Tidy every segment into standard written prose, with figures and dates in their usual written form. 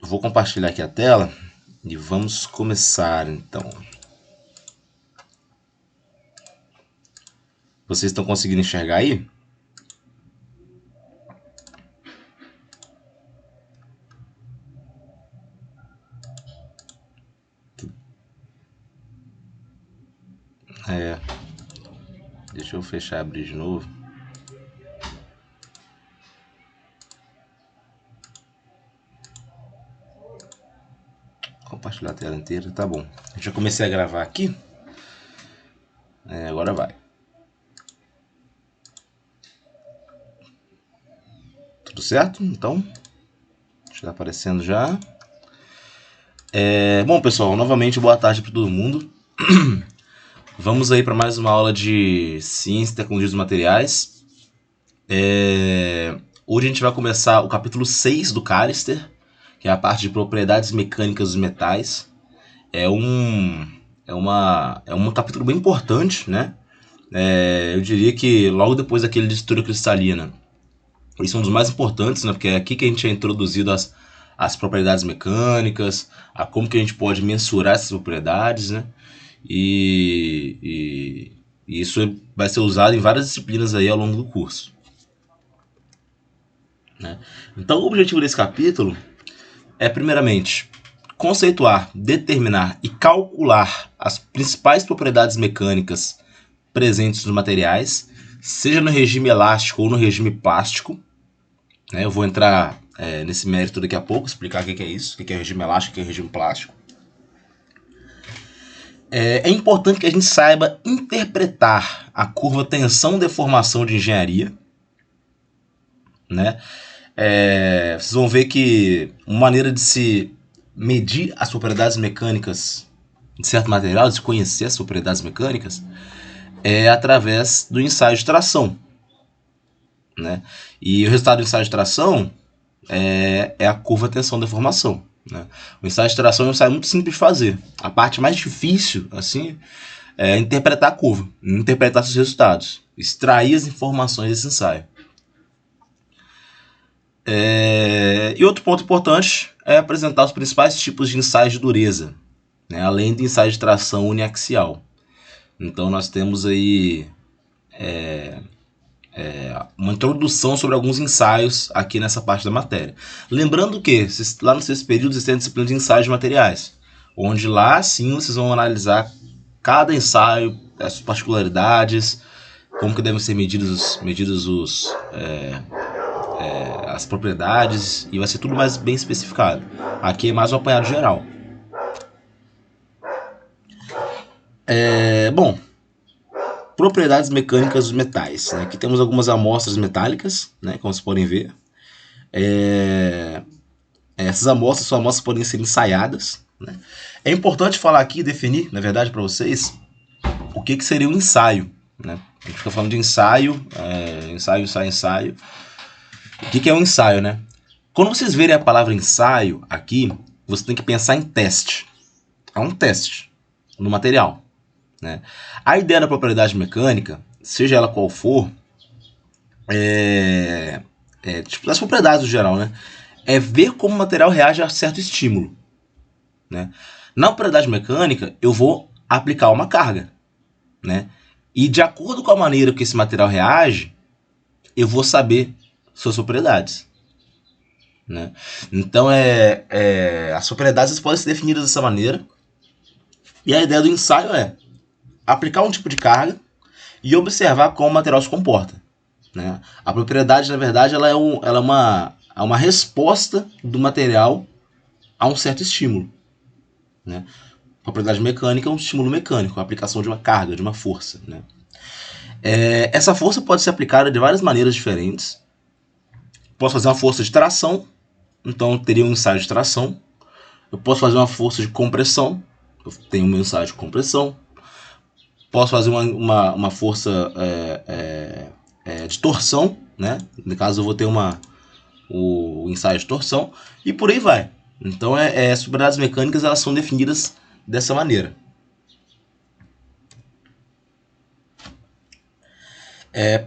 Vou compartilhar aqui a tela e vamos começar então. Vocês estão conseguindo enxergar aí? Deixa eu fechar e abrir de novo. Compartilhar a tela inteira, tá bom. Já comecei a gravar aqui. Agora vai. Tudo certo? Então, está aparecendo já. Bom, pessoal, novamente boa tarde para todo mundo. Vamos aí para mais uma aula de ciência e tecnologia dos materiais. Hoje a gente vai começar o capítulo 6 do Callister, que é a parte de propriedades mecânicas dos metais. É um capítulo bem importante, né? Eu diria que logo depois daquele de estrutura cristalina, eles são um dos mais importantes, né? Porque é aqui que a gente é introduzido as propriedades mecânicas, a como que a gente pode mensurar essas propriedades, né? E isso vai ser usado em várias disciplinas aí ao longo do curso, né? Então o objetivo desse capítulo é, primeiramente, conceituar, determinar e calcular as principais propriedades mecânicas presentes nos materiais, seja no regime elástico ou no regime plástico. Eu vou entrar nesse mérito daqui a pouco, explicar o que é isso, o que é regime elástico e o que é regime plástico. É importante que a gente saiba interpretar a curva tensão-deformação de engenharia, né? Vocês vão ver que uma maneira de se medir as propriedades mecânicas de certo material, de se conhecer as propriedades mecânicas, é através do ensaio de tração, né? E o resultado do ensaio de tração é a curva tensão-deformação, né? O ensaio de tração é um ensaio muito simples de fazer. A parte mais difícil, assim, é interpretar a curva, interpretar seus resultados, extrair as informações desse ensaio. E outro ponto importante é apresentar os principais tipos de ensaios de dureza, né? Além do ensaio de tração uniaxial. Então nós temos aí uma introdução sobre alguns ensaios aqui nessa parte da matéria. Lembrando que lá no sexto período vocês têm a disciplina de ensaios de materiais, onde lá sim vocês vão analisar cada ensaio, as particularidades, como que devem ser medidos as propriedades, e vai ser tudo mais bem especificado. Aqui é mais um apanhado geral. Bom, propriedades mecânicas dos metais, né? Aqui temos algumas amostras metálicas, né? Como vocês podem ver. Essas amostras podem ser ensaiadas, né? É importante falar aqui, definir, na verdade, para vocês, o que seria um ensaio, né? A gente fica falando de ensaio, ensaio. O que é um ensaio, né? Quando vocês verem a palavra ensaio aqui, você tem que pensar em teste. É um teste no material, né? A ideia da propriedade mecânica, seja ela qual for, tipo, das propriedades no geral, né? É ver como o material reage a certo estímulo, né? Na propriedade mecânica, eu vou aplicar uma carga, né? E de acordo com a maneira que esse material reage, eu vou saber suas propriedades, né? Então, as propriedades podem ser definidas dessa maneira. E a ideia do ensaio é aplicar um tipo de carga e observar como o material se comporta, né? A propriedade, na verdade, ela é uma resposta do material a um certo estímulo, né? A propriedade mecânica é um estímulo mecânico, a aplicação de uma carga, de uma força, né? Essa força pode ser aplicada de várias maneiras diferentes. Posso fazer uma força de tração, então eu teria um ensaio de tração. Eu posso fazer uma força de compressão, eu tenho um meu ensaio de compressão. Posso fazer uma força de torção, né? No caso eu vou ter o ensaio de torção, e por aí vai. Então as propriedades mecânicas elas são definidas dessa maneira.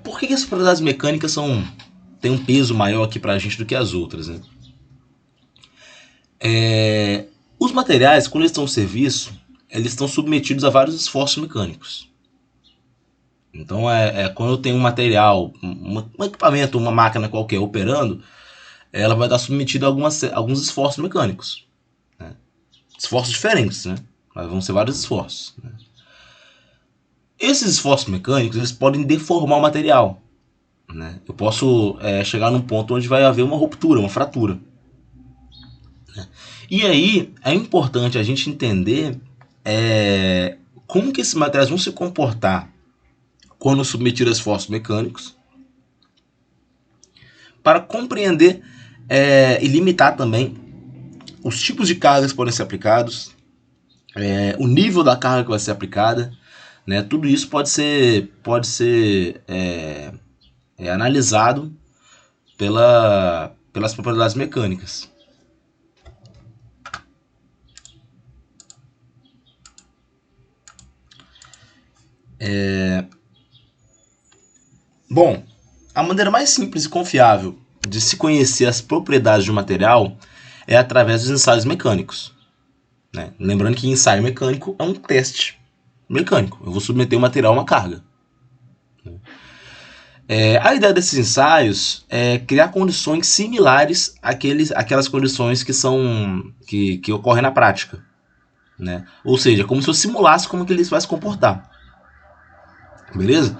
Por que as propriedades mecânicas têm um peso maior aqui pra gente do que as outras, né? Os materiais, quando eles estão em serviço, eles estão submetidos a vários esforços mecânicos. Então, quando eu tenho um material, um equipamento, uma máquina qualquer operando, ela vai estar submetida a alguns esforços mecânicos. Né? Esforços diferentes, né? Mas vão ser vários esforços. Né? Esses esforços mecânicos, eles podem deformar o material. Né? Eu posso chegar num ponto onde vai haver uma ruptura, uma fratura. Né? E aí, é importante a gente entender como que esses materiais vão se comportar quando submetidos a esforços mecânicos, para compreender e limitar também os tipos de cargas que podem ser aplicados, o nível da carga que vai ser aplicada, né? Tudo isso pode ser analisado pelas propriedades mecânicas. Bom, a maneira mais simples e confiável de se conhecer as propriedades de um material é através dos ensaios mecânicos. Né? Lembrando que ensaio mecânico é um teste mecânico. Eu vou submeter o material a uma carga. A ideia desses ensaios é criar condições similares àquelas condições que ocorrem na prática. Né? Ou seja, como se eu simulasse como que ele vai se comportar. Beleza?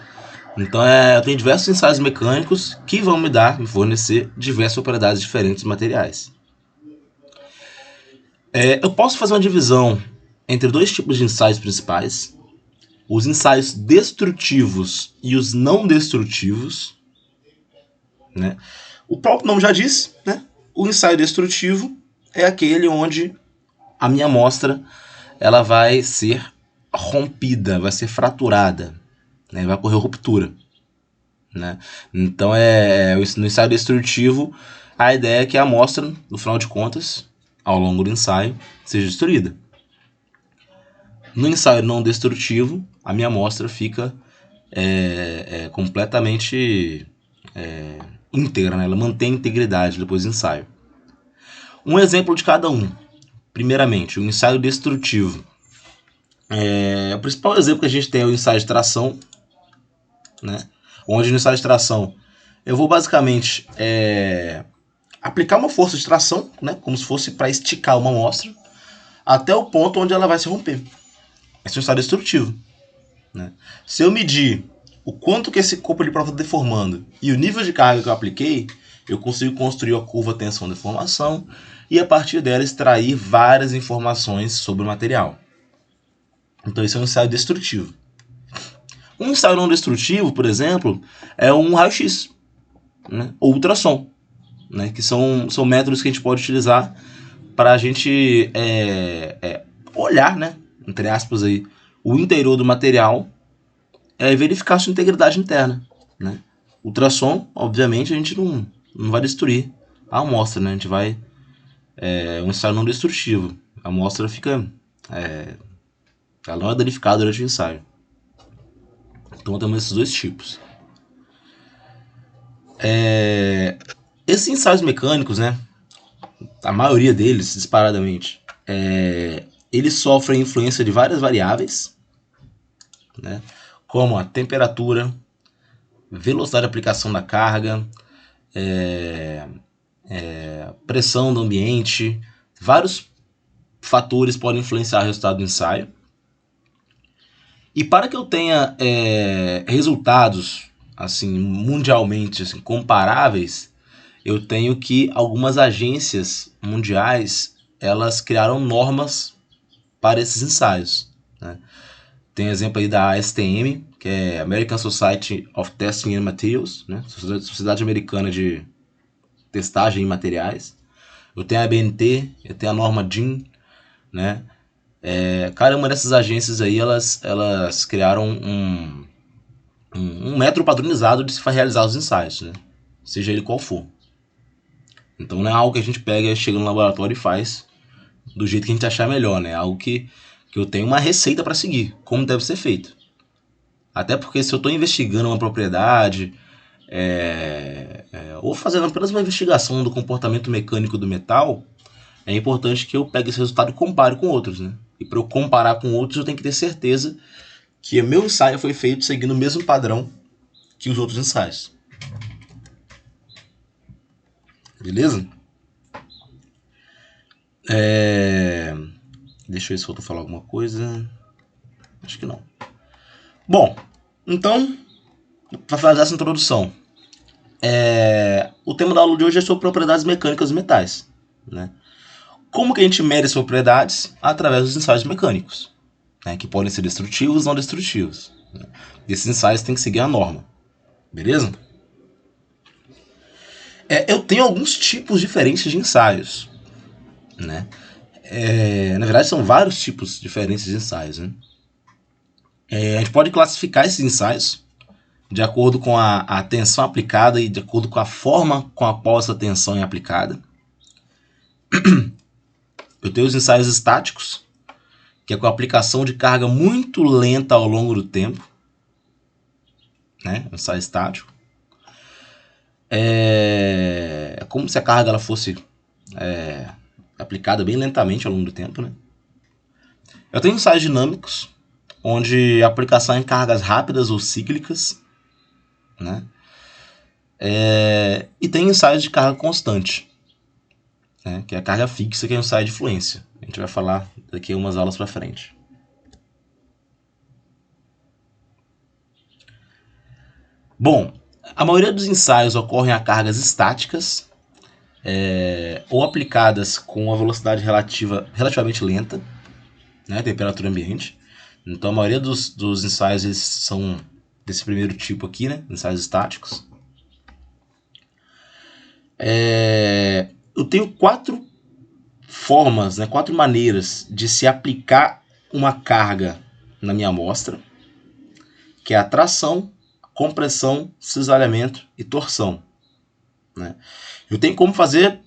Então eu tenho diversos ensaios mecânicos que vão me fornecer diversas propriedades diferentes de materiais. Eu posso fazer uma divisão entre dois tipos de ensaios principais: os ensaios destrutivos e os não destrutivos. Né? O próprio nome já diz, né? O ensaio destrutivo é aquele onde a minha amostra ela vai ser rompida, vai ser fraturada, né? Vai ocorrer ruptura. Né? Então, no ensaio destrutivo, a ideia é que a amostra, no final de contas, ao longo do ensaio, seja destruída. No ensaio não destrutivo, a minha amostra fica completamente íntegra, né? Ela mantém a integridade depois do ensaio. Um exemplo de cada um. Primeiramente, o ensaio destrutivo. O principal exemplo que a gente tem é o ensaio de tração, né? Onde no ensaio de tração eu vou basicamente aplicar uma força de tração, né? Como se fosse para esticar uma amostra, até o ponto onde ela vai se romper. Esse é um ensaio destrutivo. Né? Se eu medir o quanto que esse corpo de prova está deformando e o nível de carga que eu apliquei, eu consigo construir a curva tensão-deformação e a partir dela extrair várias informações sobre o material. Então esse é um ensaio destrutivo. Um ensaio não destrutivo, por exemplo, é um raio-x, né? Ou ultrassom, né? Que são métodos que a gente pode utilizar para a gente olhar, né? Entre aspas, aí, o interior do material e verificar sua integridade interna. Né? Ultrassom, obviamente, a gente não vai destruir a amostra, né? A gente vai um ensaio não destrutivo. A amostra fica ela não é danificada durante o ensaio. Então temos esses dois tipos. Esses ensaios mecânicos, né? A maioria deles, disparadamente, eles sofrem influência de várias variáveis, né? Como a temperatura, velocidade de aplicação da carga, pressão do ambiente, vários fatores podem influenciar o resultado do ensaio. E para que eu tenha resultados assim mundialmente assim, comparáveis, eu tenho que algumas agências mundiais elas criaram normas para esses ensaios. Né? Tem exemplo aí da ASTM, que é American Society of Testing and Materials, né? Sociedade Americana de Testagem em Materiais. Eu tenho a ABNT, eu tenho a norma DIN, né? Cada uma dessas agências aí, elas criaram um método padronizado de se realizar os ensaios, né? Seja ele qual for. Então não é algo que a gente pega, chega no laboratório e faz do jeito que a gente achar melhor, né? É algo que eu tenho uma receita para seguir, como deve ser feito. Até porque se eu estou investigando uma propriedade, ou fazendo apenas uma investigação do comportamento mecânico do metal, é importante que eu pegue esse resultado e compare com outros, né? E para eu comparar com outros, eu tenho que ter certeza que o meu ensaio foi feito seguindo o mesmo padrão que os outros ensaios. Beleza? Deixa eu ver se eu vou falar alguma coisa. Acho que não. Bom, então, para finalizar essa introdução, o tema da aula de hoje é sobre propriedades mecânicas dos metais, né? Como que a gente mede as propriedades? Através dos ensaios mecânicos, né? Que podem ser destrutivos ou não destrutivos, né? Esses ensaios têm que seguir a norma, beleza? Eu tenho alguns tipos diferentes de ensaios, né? Na verdade, são vários tipos diferentes de ensaios, né? A gente pode classificar esses ensaios de acordo com a tensão aplicada e de acordo com a forma com a qual essa tensão é aplicada. Eu tenho os ensaios estáticos, que é com a aplicação de carga muito lenta ao longo do tempo, né? Um ensaio estático. É como se a carga ela fosse aplicada bem lentamente ao longo do tempo, né? Eu tenho ensaios dinâmicos, onde a aplicação é em cargas rápidas ou cíclicas, né? E tem ensaios de carga constante, né? Que é a carga fixa, que é um ensaio de fluência. A gente vai falar daqui a umas aulas para frente. Bom, a maioria dos ensaios ocorrem a cargas estáticas, ou aplicadas com uma velocidade relativamente lenta, né, temperatura ambiente. Então a maioria dos ensaios eles são desse primeiro tipo aqui, né, ensaios estáticos. Eu tenho 4 formas, né, 4 maneiras de se aplicar uma carga na minha amostra, que é a tração, compressão, cisalhamento e torção, né? Eu tenho como fazer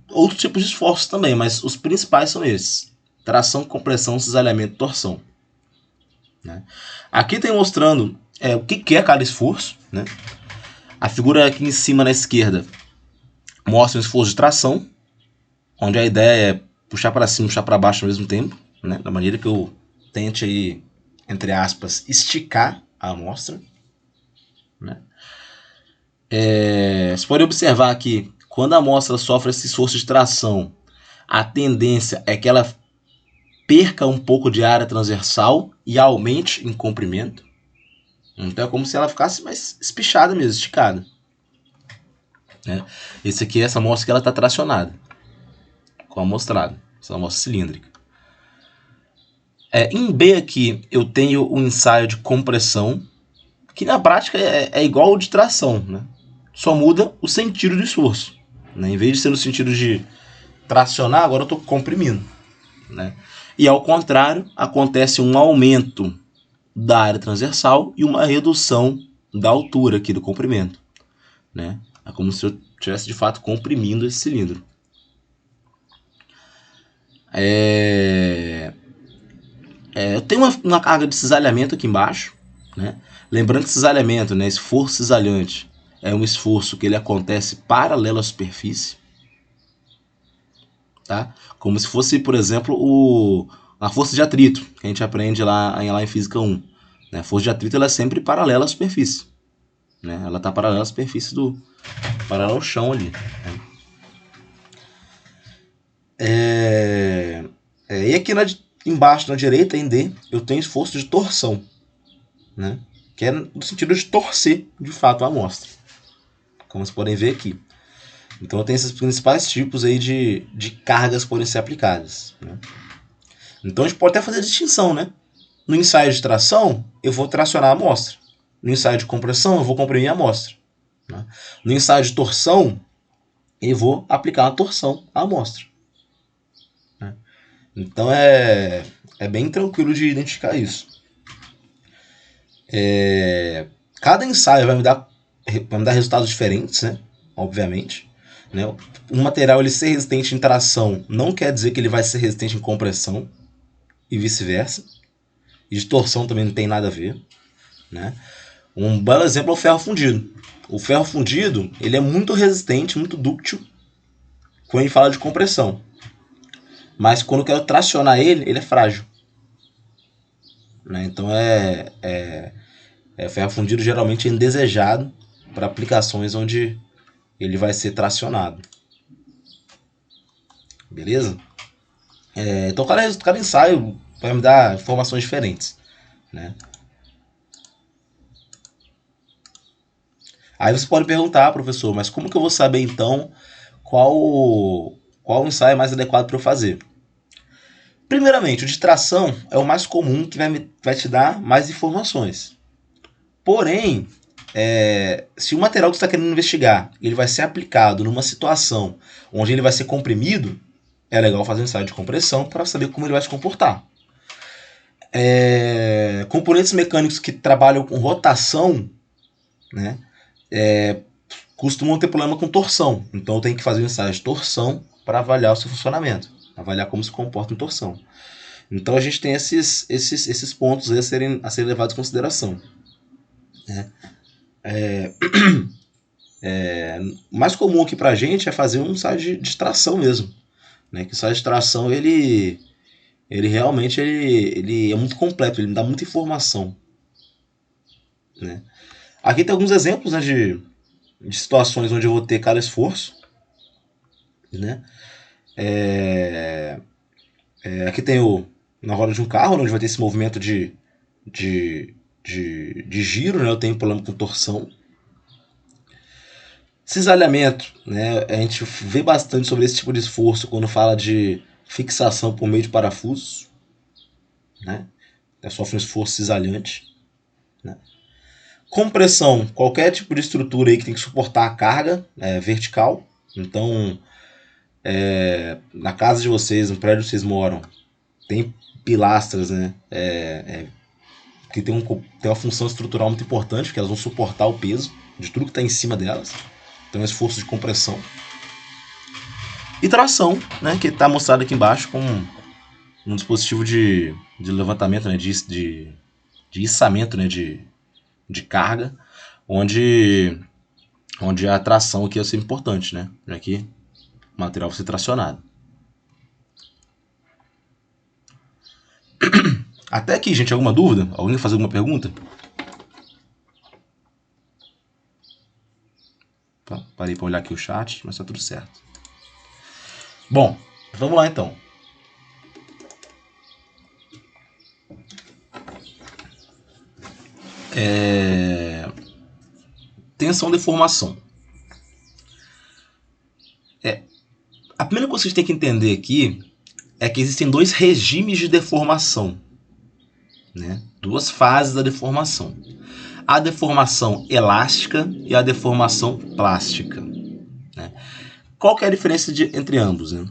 outros tipos de esforços também, mas os principais são esses: tração, compressão, cisalhamento e torção, né? Aqui tem mostrando o que é cada esforço, né? A figura aqui em cima na esquerda mostra um esforço de tração, onde a ideia é puxar para cima e puxar para baixo ao mesmo tempo, né? Da maneira que eu tente aí, entre aspas, esticar a amostra, né? Você pode observar que quando a amostra sofre esse esforço de tração, a tendência é que ela perca um pouco de área transversal e aumente em comprimento. Então é como se ela ficasse mais espichada mesmo, esticada, né? Esse aqui é essa amostra que ela está tracionada com a amostrada, essa amostra cilíndrica. Em B aqui eu tenho um ensaio de compressão, que na prática é igual ao de tração, né? Só muda o sentido do esforço, né? Em vez de ser no sentido de tracionar, agora eu estou comprimindo, né? E ao contrário, acontece um aumento da área transversal e uma redução da altura aqui do comprimento, né? É como se eu estivesse de fato comprimindo esse cilindro. Eu tenho uma carga de cisalhamento aqui embaixo, né? Lembrando que cisalhamento, né, esforço cisalhante, é um esforço que ele acontece paralelo à superfície, tá? Como se fosse, por exemplo, a força de atrito, que a gente aprende lá em Física 1. Né? A força de atrito ela é sempre paralela à superfície, né? Ela está paralela à superfície paralela ao chão ali, né? E aqui embaixo, na direita, em D, eu tenho esforço de torção, né? Que é no sentido de torcer, de fato, a amostra, como vocês podem ver aqui. Então eu tenho esses principais tipos aí de cargas que podem ser aplicadas, né? Então a gente pode até fazer a distinção, né? No ensaio de tração, eu vou tracionar a amostra. No ensaio de compressão, eu vou comprimir a amostra, né? No ensaio de torção, eu vou aplicar uma torção à amostra, né? Então é bem tranquilo de identificar isso. Cada ensaio vai me dar resultados diferentes, né? Obviamente, né? O material ele ser resistente em tração não quer dizer que ele vai ser resistente em compressão e vice-versa. E de torção também não tem nada a ver, né? Um belo exemplo é o ferro fundido. O ferro fundido ele é muito resistente, muito dúctil quando a gente fala de compressão, mas quando eu quero tracionar ele, ele é frágil. Né? Então ferro fundido geralmente é indesejado para aplicações onde ele vai ser tracionado. Beleza? Então cada ensaio vai me dar informações diferentes. Né? Aí você pode perguntar, professor, mas como que eu vou saber então qual ensaio é mais adequado para eu fazer? Primeiramente, o de tração é o mais comum, que vai te dar mais informações. Porém, se o material que você está querendo investigar ele vai ser aplicado numa situação onde ele vai ser comprimido, é legal fazer um ensaio de compressão para saber como ele vai se comportar. Componentes mecânicos que trabalham com rotação, né, costumam ter problema com torção. Então eu tenho que fazer um ensaio de torção para avaliar o seu funcionamento, avaliar como se comporta em torção. Então a gente tem esses pontos aí a serem levados em consideração. O mais comum aqui pra gente é fazer um ensaio de tração mesmo. Né? Que o ensaio de tração ele realmente ele é muito completo, ele me dá muita informação. Né? Aqui tem alguns exemplos, né, de situações onde eu vou ter cada esforço. Né? Aqui tem na roda de um carro, onde vai ter esse movimento de giro, né? Eu tenho problema com torção. Cisalhamento, né? A gente vê bastante sobre esse tipo de esforço quando fala de fixação por meio de parafusos. Né? Sofre um esforço cisalhante. Né? Compressão, qualquer tipo de estrutura aí que tem que suportar a carga vertical. Então, na casa de vocês, no prédio que vocês moram, tem pilastras, né? Que tem uma função estrutural muito importante, porque elas vão suportar o peso de tudo que está em cima delas. Então é um esforço de compressão. E tração, né, que está mostrado aqui embaixo como um dispositivo de levantamento, né, de içamento, né, de carga, onde a tração aqui é sempre importante, né, já que o material vai ser tracionado. Até aqui, gente, alguma dúvida? Alguém fazer alguma pergunta? Parei para olhar aqui o chat, mas tá tudo certo. Bom, vamos lá então. Tensão deformação. A primeira coisa que você tem que entender aqui é que existem dois regimes de deformação. Né? Duas fases da deformação. A deformação elástica e a deformação plástica. Né? Qual que é a diferença entre ambos? Né?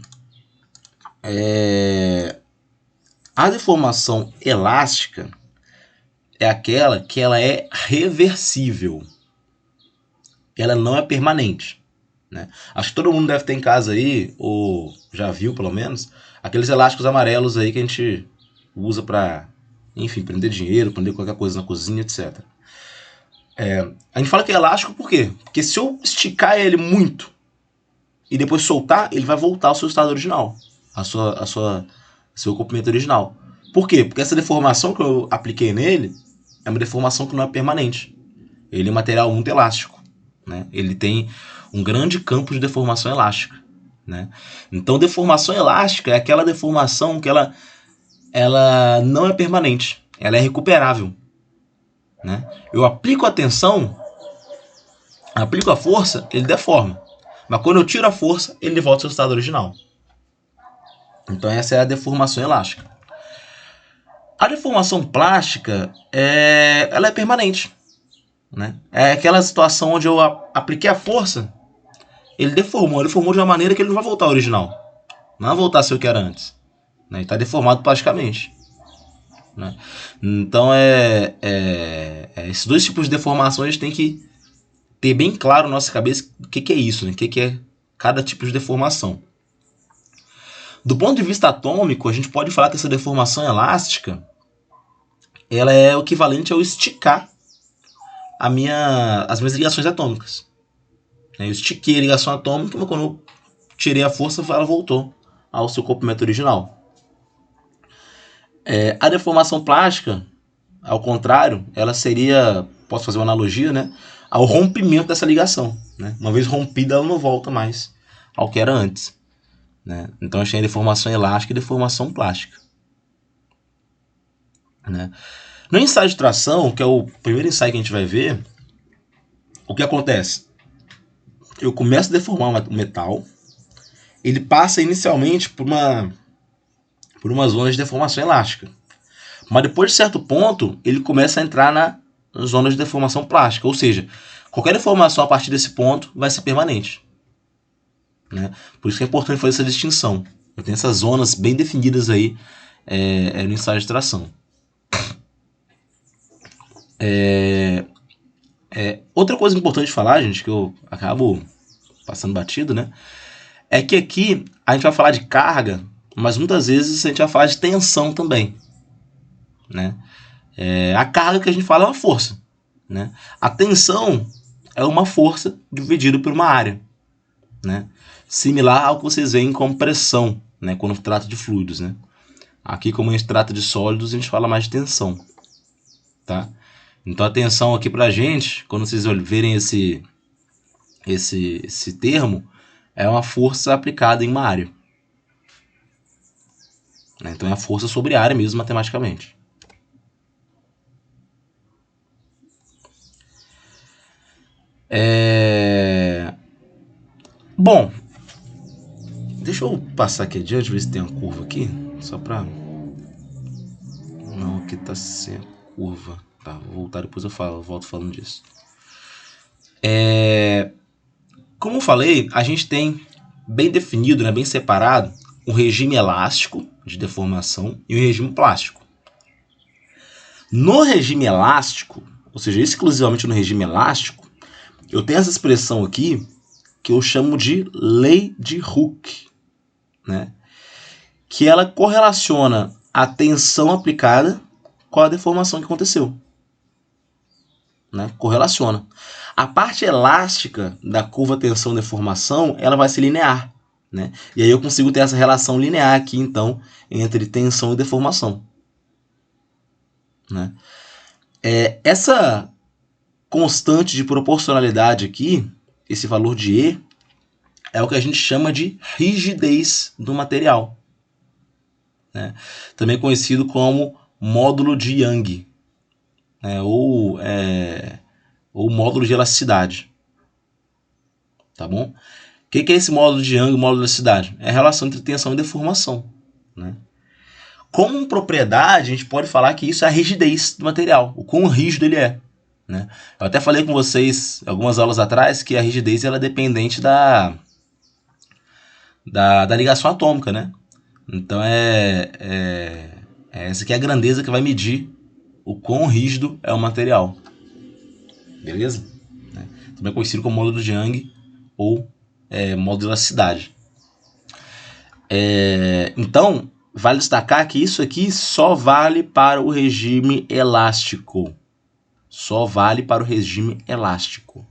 A deformação elástica é aquela que ela é reversível. Ela não é permanente. Né? Acho que todo mundo deve ter em casa aí, ou já viu pelo menos, aqueles elásticos amarelos aí que a gente usa para, enfim, prender dinheiro, prender qualquer coisa na cozinha, etc. A gente fala que é elástico por quê? Porque se eu esticar ele muito e depois soltar, ele vai voltar ao seu estado original, seu comprimento original. Por quê? Porque essa deformação que eu apliquei nele é uma deformação que não é permanente. Ele é um material muito elástico. Né? Ele tem um grande campo de deformação elástica. Né? Então, deformação elástica é aquela deformação que ela não é permanente. Ela é recuperável. Né? Eu aplico a tensão, aplico a força, ele deforma. Mas quando eu tiro a força, ele volta ao seu estado original. Então essa é a deformação elástica. A deformação plástica ela é permanente. Né? É aquela situação onde eu apliquei a força, ele deformou de uma maneira que ele não vai voltar ao original. Não vai voltar a ser o que era antes. Né? Ele está deformado plasticamente. Né? Então esses dois tipos de deformações a gente tem que ter bem claro na nossa cabeça o que é isso, né? O que é cada tipo de deformação. Do ponto de vista atômico, a gente pode falar que essa deformação elástica ela é o equivalente ao esticar as minhas ligações atômicas. Eu estiquei a ligação atômica, mas quando eu tirei a força, ela voltou ao seu comprimento original. A deformação plástica, ao contrário, ela seria, posso fazer uma analogia, né, ao rompimento dessa ligação. Né? Uma vez rompida, ela não volta mais ao que era antes. Né? Então a gente tem deformação elástica e deformação plástica. Né? No ensaio de tração, que é o primeiro ensaio que a gente vai ver, o que acontece? Eu começo a deformar o metal, ele passa inicialmente por uma zona de deformação elástica. Mas depois de certo ponto, ele começa a entrar na zona de deformação plástica. Ou seja, qualquer deformação a partir desse ponto vai ser permanente. Né? Por isso que é importante fazer essa distinção. Eu tenho essas zonas bem definidas aí no ensaio de tração. Outra coisa importante de falar, gente, que eu acabo passando batido, né? É que aqui a gente vai falar de carga, mas muitas vezes a gente vai falar de tensão também. Né? A carga que a gente fala é uma força. Né? A tensão é uma força dividida por uma área. Né? Similar ao que vocês veem como pressão, né? Quando trata de fluidos. Né? Aqui, como a gente trata de sólidos, a gente fala mais de tensão. Tá? Então a tensão aqui pra gente, quando vocês verem esse termo, é uma força aplicada em uma área. Então é a força sobre a área mesmo, matematicamente. Bom, deixa eu passar aqui adiante, ver se tem uma curva aqui, só pra... Não, aqui tá sem curva. Tá, vou voltar, depois eu volto falando disso. Como eu falei, a gente tem bem definido, né, bem separado, um regime elástico de deformação e um regime plástico. No regime elástico, ou seja, exclusivamente no regime elástico, eu tenho essa expressão aqui que eu chamo de lei de Hooke, né? Que ela correlaciona a tensão aplicada com a deformação que aconteceu. Né? Correlaciona. A parte elástica da curva tensão-deformação, ela vai ser linear. Né? E aí eu consigo ter essa relação linear aqui, então, entre tensão e deformação. Né? Essa constante de proporcionalidade aqui, esse valor de E, é o que a gente chama de rigidez do material. Né? Também conhecido como módulo de Young, né? ou módulo de elasticidade. Tá bom? O que é esse módulo de Young e módulo de elasticidade? É a relação entre tensão e deformação. Né? Como propriedade, a gente pode falar que isso é a rigidez do material, o quão rígido ele é. Né? Eu até falei com vocês algumas aulas atrás que a rigidez ela é dependente da ligação atômica. Né? Então essa aqui é a grandeza que vai medir o quão rígido é o material. Beleza? Também é conhecido como módulo de Young ou módulo de elasticidade. Então, vale destacar que isso aqui só vale para o regime elástico. Só vale para o regime elástico.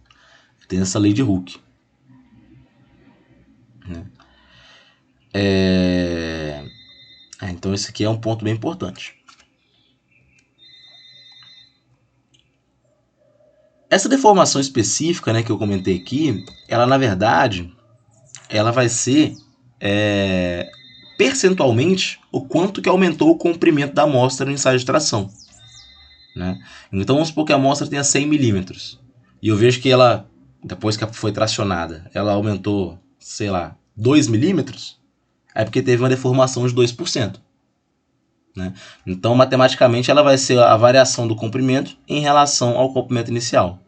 Tem essa lei de Hooke. Então, esse aqui é um ponto bem importante. Essa deformação específica, né, que eu comentei aqui, ela na verdade, ela vai ser percentualmente o quanto que aumentou o comprimento da amostra no ensaio de tração. Né? Então vamos supor que a amostra tenha 100 milímetros e eu vejo que ela, depois que foi tracionada, ela aumentou, sei lá, 2 milímetros, é porque teve uma deformação de 2%. Né? Então matematicamente ela vai ser a variação do comprimento em relação ao comprimento inicial.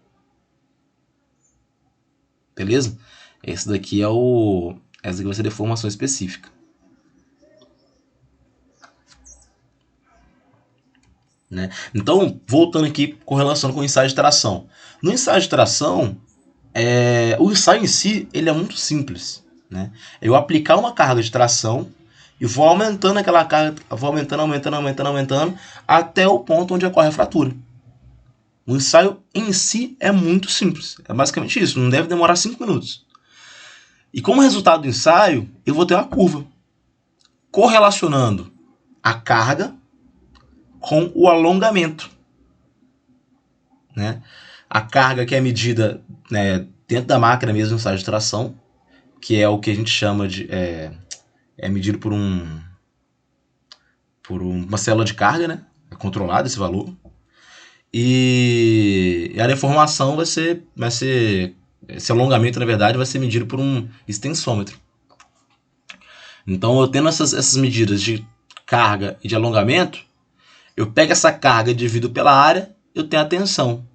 Beleza? Esse daqui essa aqui vai ser a deformação específica. Né? Então, voltando aqui com relação com o ensaio de tração. No ensaio de tração, o ensaio em si ele é muito simples. Né? Eu aplicar uma carga de tração e vou aumentando aquela carga, vou aumentando, até o ponto onde ocorre a fratura. O ensaio em si é muito simples. É basicamente isso, não deve demorar 5 minutos. E como resultado do ensaio, eu vou ter uma curva. correlacionando a carga com o alongamento, né? A carga que é medida, né, dentro da máquina mesmo, no estágio de tração, que é o que a gente chama de... é medido por uma célula de carga, né? É controlado esse valor. E a deformação esse alongamento, na verdade, vai ser medido por um extensômetro. Então, eu tendo essas medidas de carga e de alongamento, eu pego essa carga e divido pela área, eu tenho a tensão.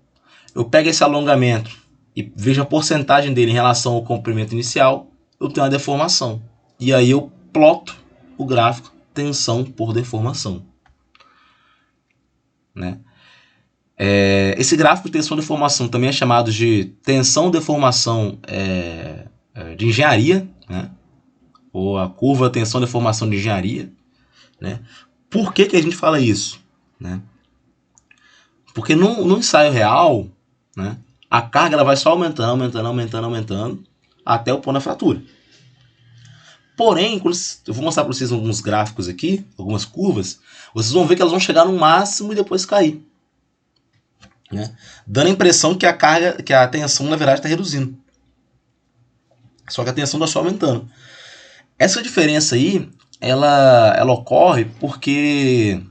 Eu pego esse alongamento e vejo a porcentagem dele em relação ao comprimento inicial, eu tenho a deformação. E aí eu ploto o gráfico tensão por deformação, né? Esse gráfico de tensão-deformação também é chamado de tensão-deformação de engenharia, né? Ou a curva tensão-deformação de engenharia, né? Por que a gente fala isso, né? Porque no ensaio real, né, a carga ela vai só aumentando, até o ponto da fratura. Porém, eu vou mostrar para vocês alguns gráficos aqui, algumas curvas, vocês vão ver que elas vão chegar no máximo e depois cair, né? Dando a impressão que a tensão na verdade está reduzindo. Só que a tensão está só aumentando. Essa diferença aí, ela ocorre porque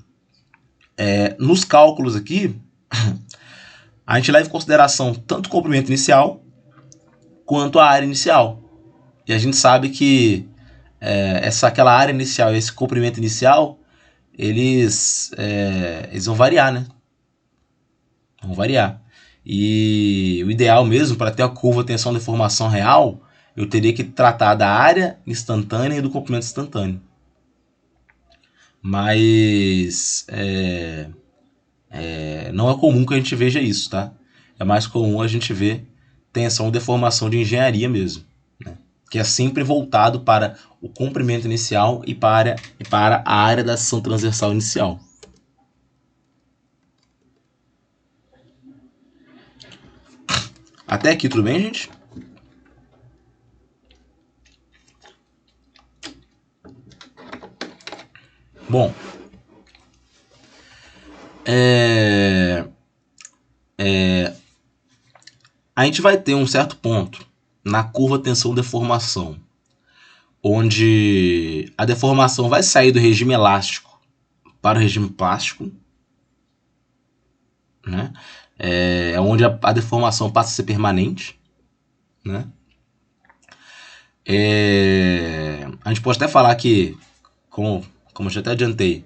nos cálculos aqui, a gente leva em consideração tanto o comprimento inicial quanto a área inicial. E a gente sabe que aquela área inicial e esse comprimento inicial, eles vão variar, né? Vão variar. E o ideal mesmo, para ter a curva tensão-deformação real, eu teria que tratar da área instantânea e do comprimento instantâneo. Mas não é comum que a gente veja isso, tá? É mais comum a gente ver tensão-deformação de engenharia mesmo, né? Que é sempre voltado para o comprimento inicial e para a área da seção transversal inicial. Até aqui tudo bem, gente? Bom, a gente vai ter um certo ponto na curva tensão-deformação, onde a deformação vai sair do regime elástico para o regime plástico, né? Onde a deformação passa a ser permanente, né? A gente pode até falar que, como eu já até adiantei,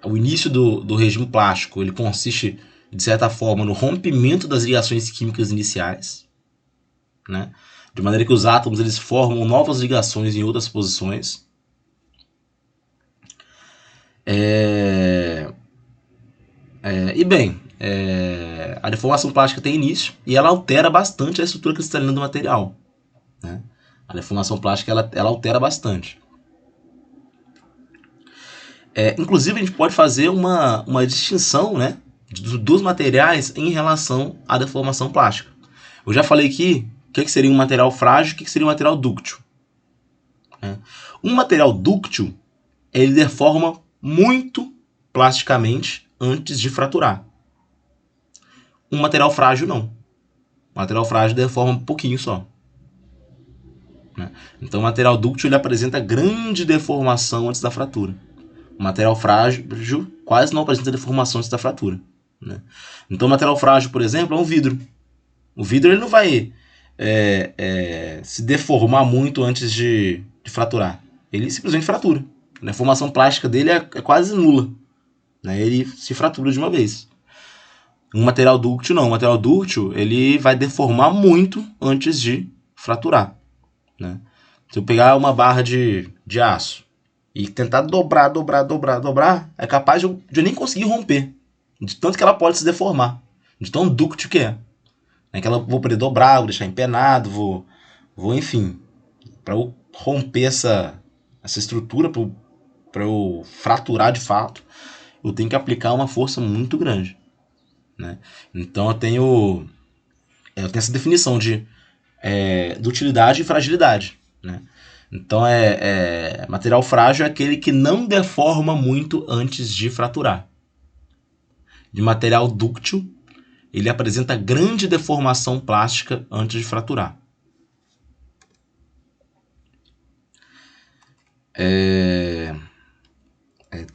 o início do regime plástico ele consiste, de certa forma, no rompimento das ligações químicas iniciais, né? De maneira que os átomos eles formam novas ligações em outras posições. E bem, a deformação plástica tem início e ela altera bastante a estrutura cristalina do material, né? A deformação plástica ela altera bastante. Inclusive, a gente pode fazer uma distinção, né, dos materiais em relação à deformação plástica. Eu já falei aqui o que seria um material frágil e o que seria um material dúctil. Um material dúctil, ele deforma muito plasticamente antes de fraturar. Um material frágil, não. O material frágil deforma um pouquinho só. Então, o material dúctil ele apresenta grande deformação antes da fratura. O material frágil quase não apresenta deformação antes da fratura, né? Então, o material frágil, por exemplo, é um vidro. O vidro ele não vai se deformar muito antes de fraturar. Ele simplesmente fratura. A deformação plástica dele é quase nula, né? Ele se fratura de uma vez. Um material dúctil não. O material dúctil ele vai deformar muito antes de fraturar, né? Se eu pegar uma barra de aço e tentar dobrar, é capaz de eu nem conseguir romper, de tanto que ela pode se deformar, de tão dúctil que é. Que ela vou poder dobrar, vou deixar empenado, vou enfim, para eu romper essa estrutura, para eu fraturar de fato, eu tenho que aplicar uma força muito grande, né? Então eu tenho essa definição de utilidade e fragilidade, né? Então, material frágil é aquele que não deforma muito antes de fraturar. De material dúctil, ele apresenta grande deformação plástica antes de fraturar.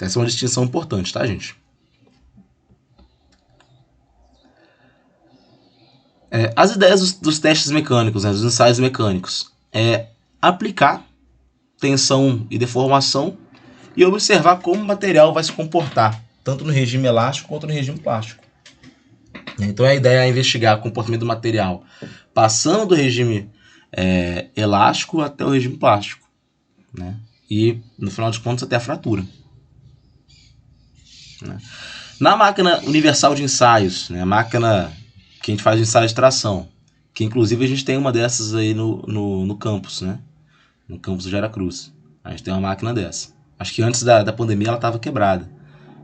Essa é uma distinção importante, tá, gente? As ideias dos testes mecânicos, né, dos ensaios mecânicos, é aplicar tensão e deformação e observar como o material vai se comportar, tanto no regime elástico quanto no regime plástico. Então a ideia é investigar o comportamento do material passando do regime elástico até o regime plástico, né? E no final de contas até a fratura, né? Na máquina universal de ensaios, né, a máquina que a gente faz o ensaio de tração, que inclusive a gente tem uma dessas aí no campus, né? No campus do Aracruz. A gente tem uma máquina dessa. Acho que antes da pandemia ela estava quebrada,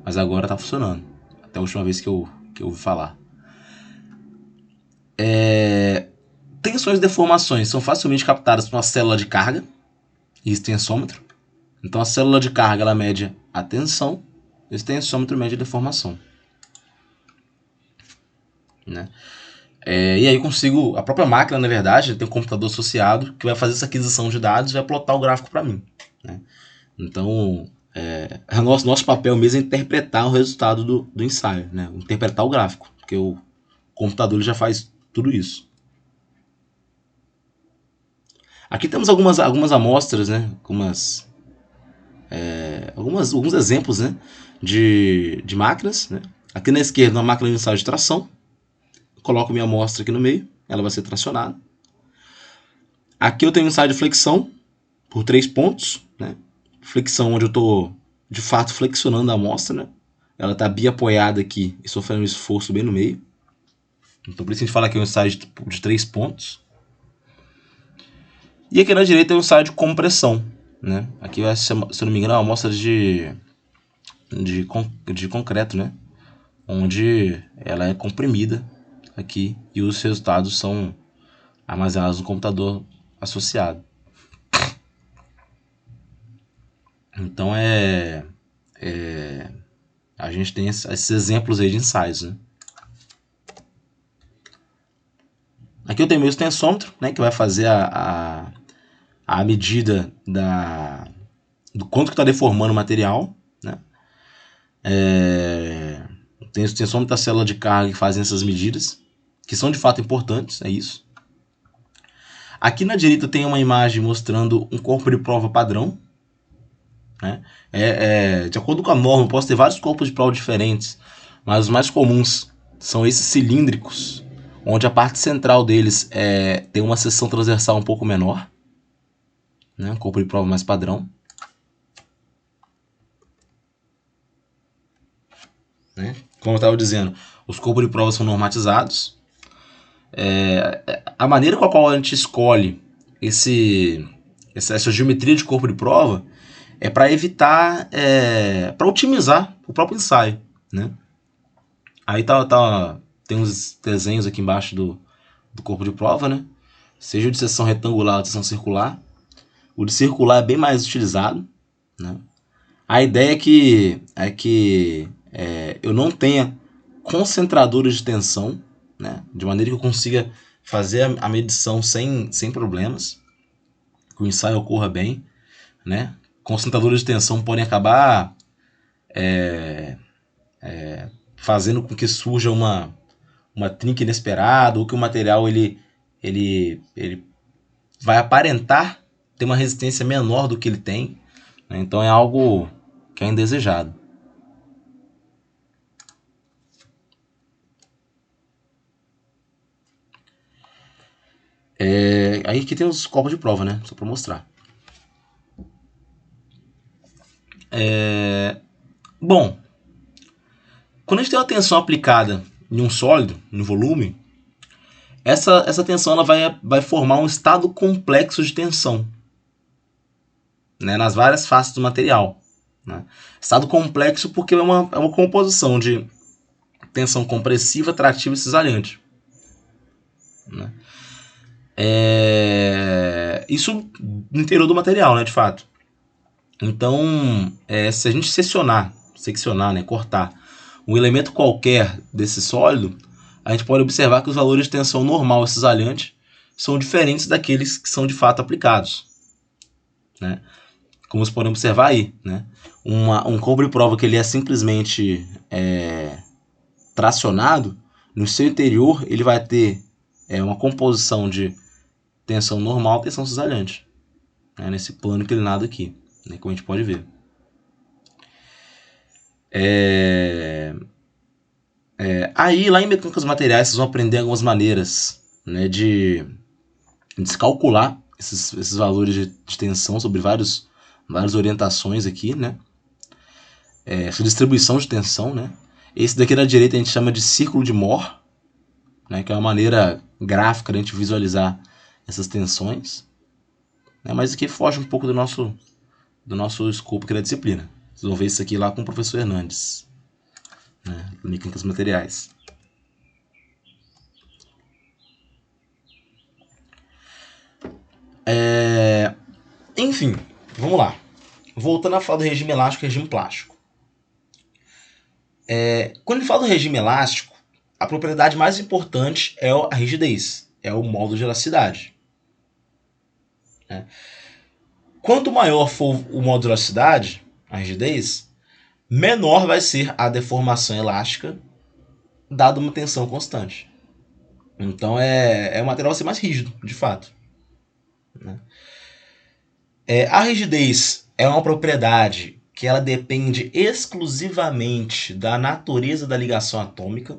mas agora está funcionando. Até a última vez que eu ouvi falar. Tensões e deformações são facilmente captadas por uma célula de carga e extensômetro. Então a célula de carga ela mede a tensão, o extensômetro mede a deformação, né? E aí eu consigo, a própria máquina, na verdade, tem um computador associado que vai fazer essa aquisição de dados e vai plotar o gráfico para mim, né? Então, nosso papel mesmo é interpretar o resultado do ensaio, né? Interpretar o gráfico, porque o computador ele já faz tudo isso. Aqui temos algumas amostras, né? Alguns exemplos, né? de máquinas, né? Aqui na esquerda, uma máquina de ensaio de tração. Coloco minha amostra aqui no meio, ela vai ser tracionada. Aqui eu tenho um ensaio de flexão por 3 pontos, né? Flexão onde eu estou de fato flexionando a amostra, né? Ela está biapoiada aqui e sofrendo um esforço bem no meio. Então por isso a gente fala que é um ensaio de 3 pontos. E aqui na direita é um ensaio de compressão, né? Aqui vai ser, se eu não me engano, é uma amostra de concreto, né? Onde ela é comprimida aqui e os resultados são armazenados no computador associado. Então a gente tem esses exemplos aí de ensaios, né? Aqui eu tenho meu extensômetro, né, que vai fazer a medida do quanto que está deformando o material, né? Tem o extensômetro da célula de carga que fazem essas medidas, que são de fato importantes, é isso. Aqui na direita tem uma imagem mostrando um corpo de prova padrão, né? De acordo com a norma, eu posso ter vários corpos de prova diferentes, mas os mais comuns são esses cilíndricos, onde a parte central deles tem uma seção transversal um pouco menor, né? Um corpo de prova mais padrão, né? Como eu estava dizendo, os corpos de prova são normatizados. A maneira com a qual a gente escolhe essa geometria de corpo de prova é para evitar, para otimizar o próprio ensaio, né? Aí tem uns desenhos aqui embaixo do corpo de prova, né? Seja de seção retangular ou de seção circular. O de circular é bem mais utilizado, né? A ideia é que eu não tenha concentradores de tensão, né? De maneira que eu consiga fazer a medição sem problemas, que o ensaio ocorra bem, né? Concentradores de tensão podem acabar fazendo com que surja uma trinca inesperada, ou que o material ele vai aparentar ter uma resistência menor do que ele tem, né? Então é algo que é indesejado. Aí aqui tem os copos de prova, né? Só para mostrar. Bom, quando a gente tem uma tensão aplicada em um sólido, em um volume, essa tensão ela vai formar um estado complexo de tensão, né, nas várias faces do material, né? Estado complexo porque é uma composição de tensão compressiva, trativa e cisalhante, né? isso no interior do material, né, de fato. Então, se a gente seccionar, né, cortar um elemento qualquer desse sólido, a gente pode observar que os valores de tensão normal cisalhante são diferentes daqueles que são de fato aplicados, né? Como vocês podem observar aí, né? Um cobre prova que ele é simplesmente tracionado, no seu interior ele vai ter uma composição de tensão normal e tensão cisalhante, né? Nesse plano inclinado aqui, né? Como a gente pode ver. Aí, lá em mecânica dos materiais, vocês vão aprender algumas maneiras, né, de descalcular esses valores de tensão sobre várias orientações aqui, né? Essa distribuição de tensão, né? Esse daqui da direita a gente chama de círculo de Mohr, né, que é uma maneira gráfica de a gente visualizar essas tensões, né? Mas aqui foge um pouco do nosso escopo aqui da disciplina. Vocês vão ver isso aqui lá com o professor Hernandes, né, mecânica dos materiais. Enfim, vamos lá. Voltando a falar do regime elástico e regime plástico. Quando ele fala do regime elástico, a propriedade mais importante é a rigidez, é o módulo de elasticidade, né? Quanto maior for o módulo de elasticidade, a rigidez, menor vai ser a deformação elástica dada uma tensão constante. Então o material vai ser mais rígido, de fato, né? A rigidez é uma propriedade que ela depende exclusivamente da natureza da ligação atômica.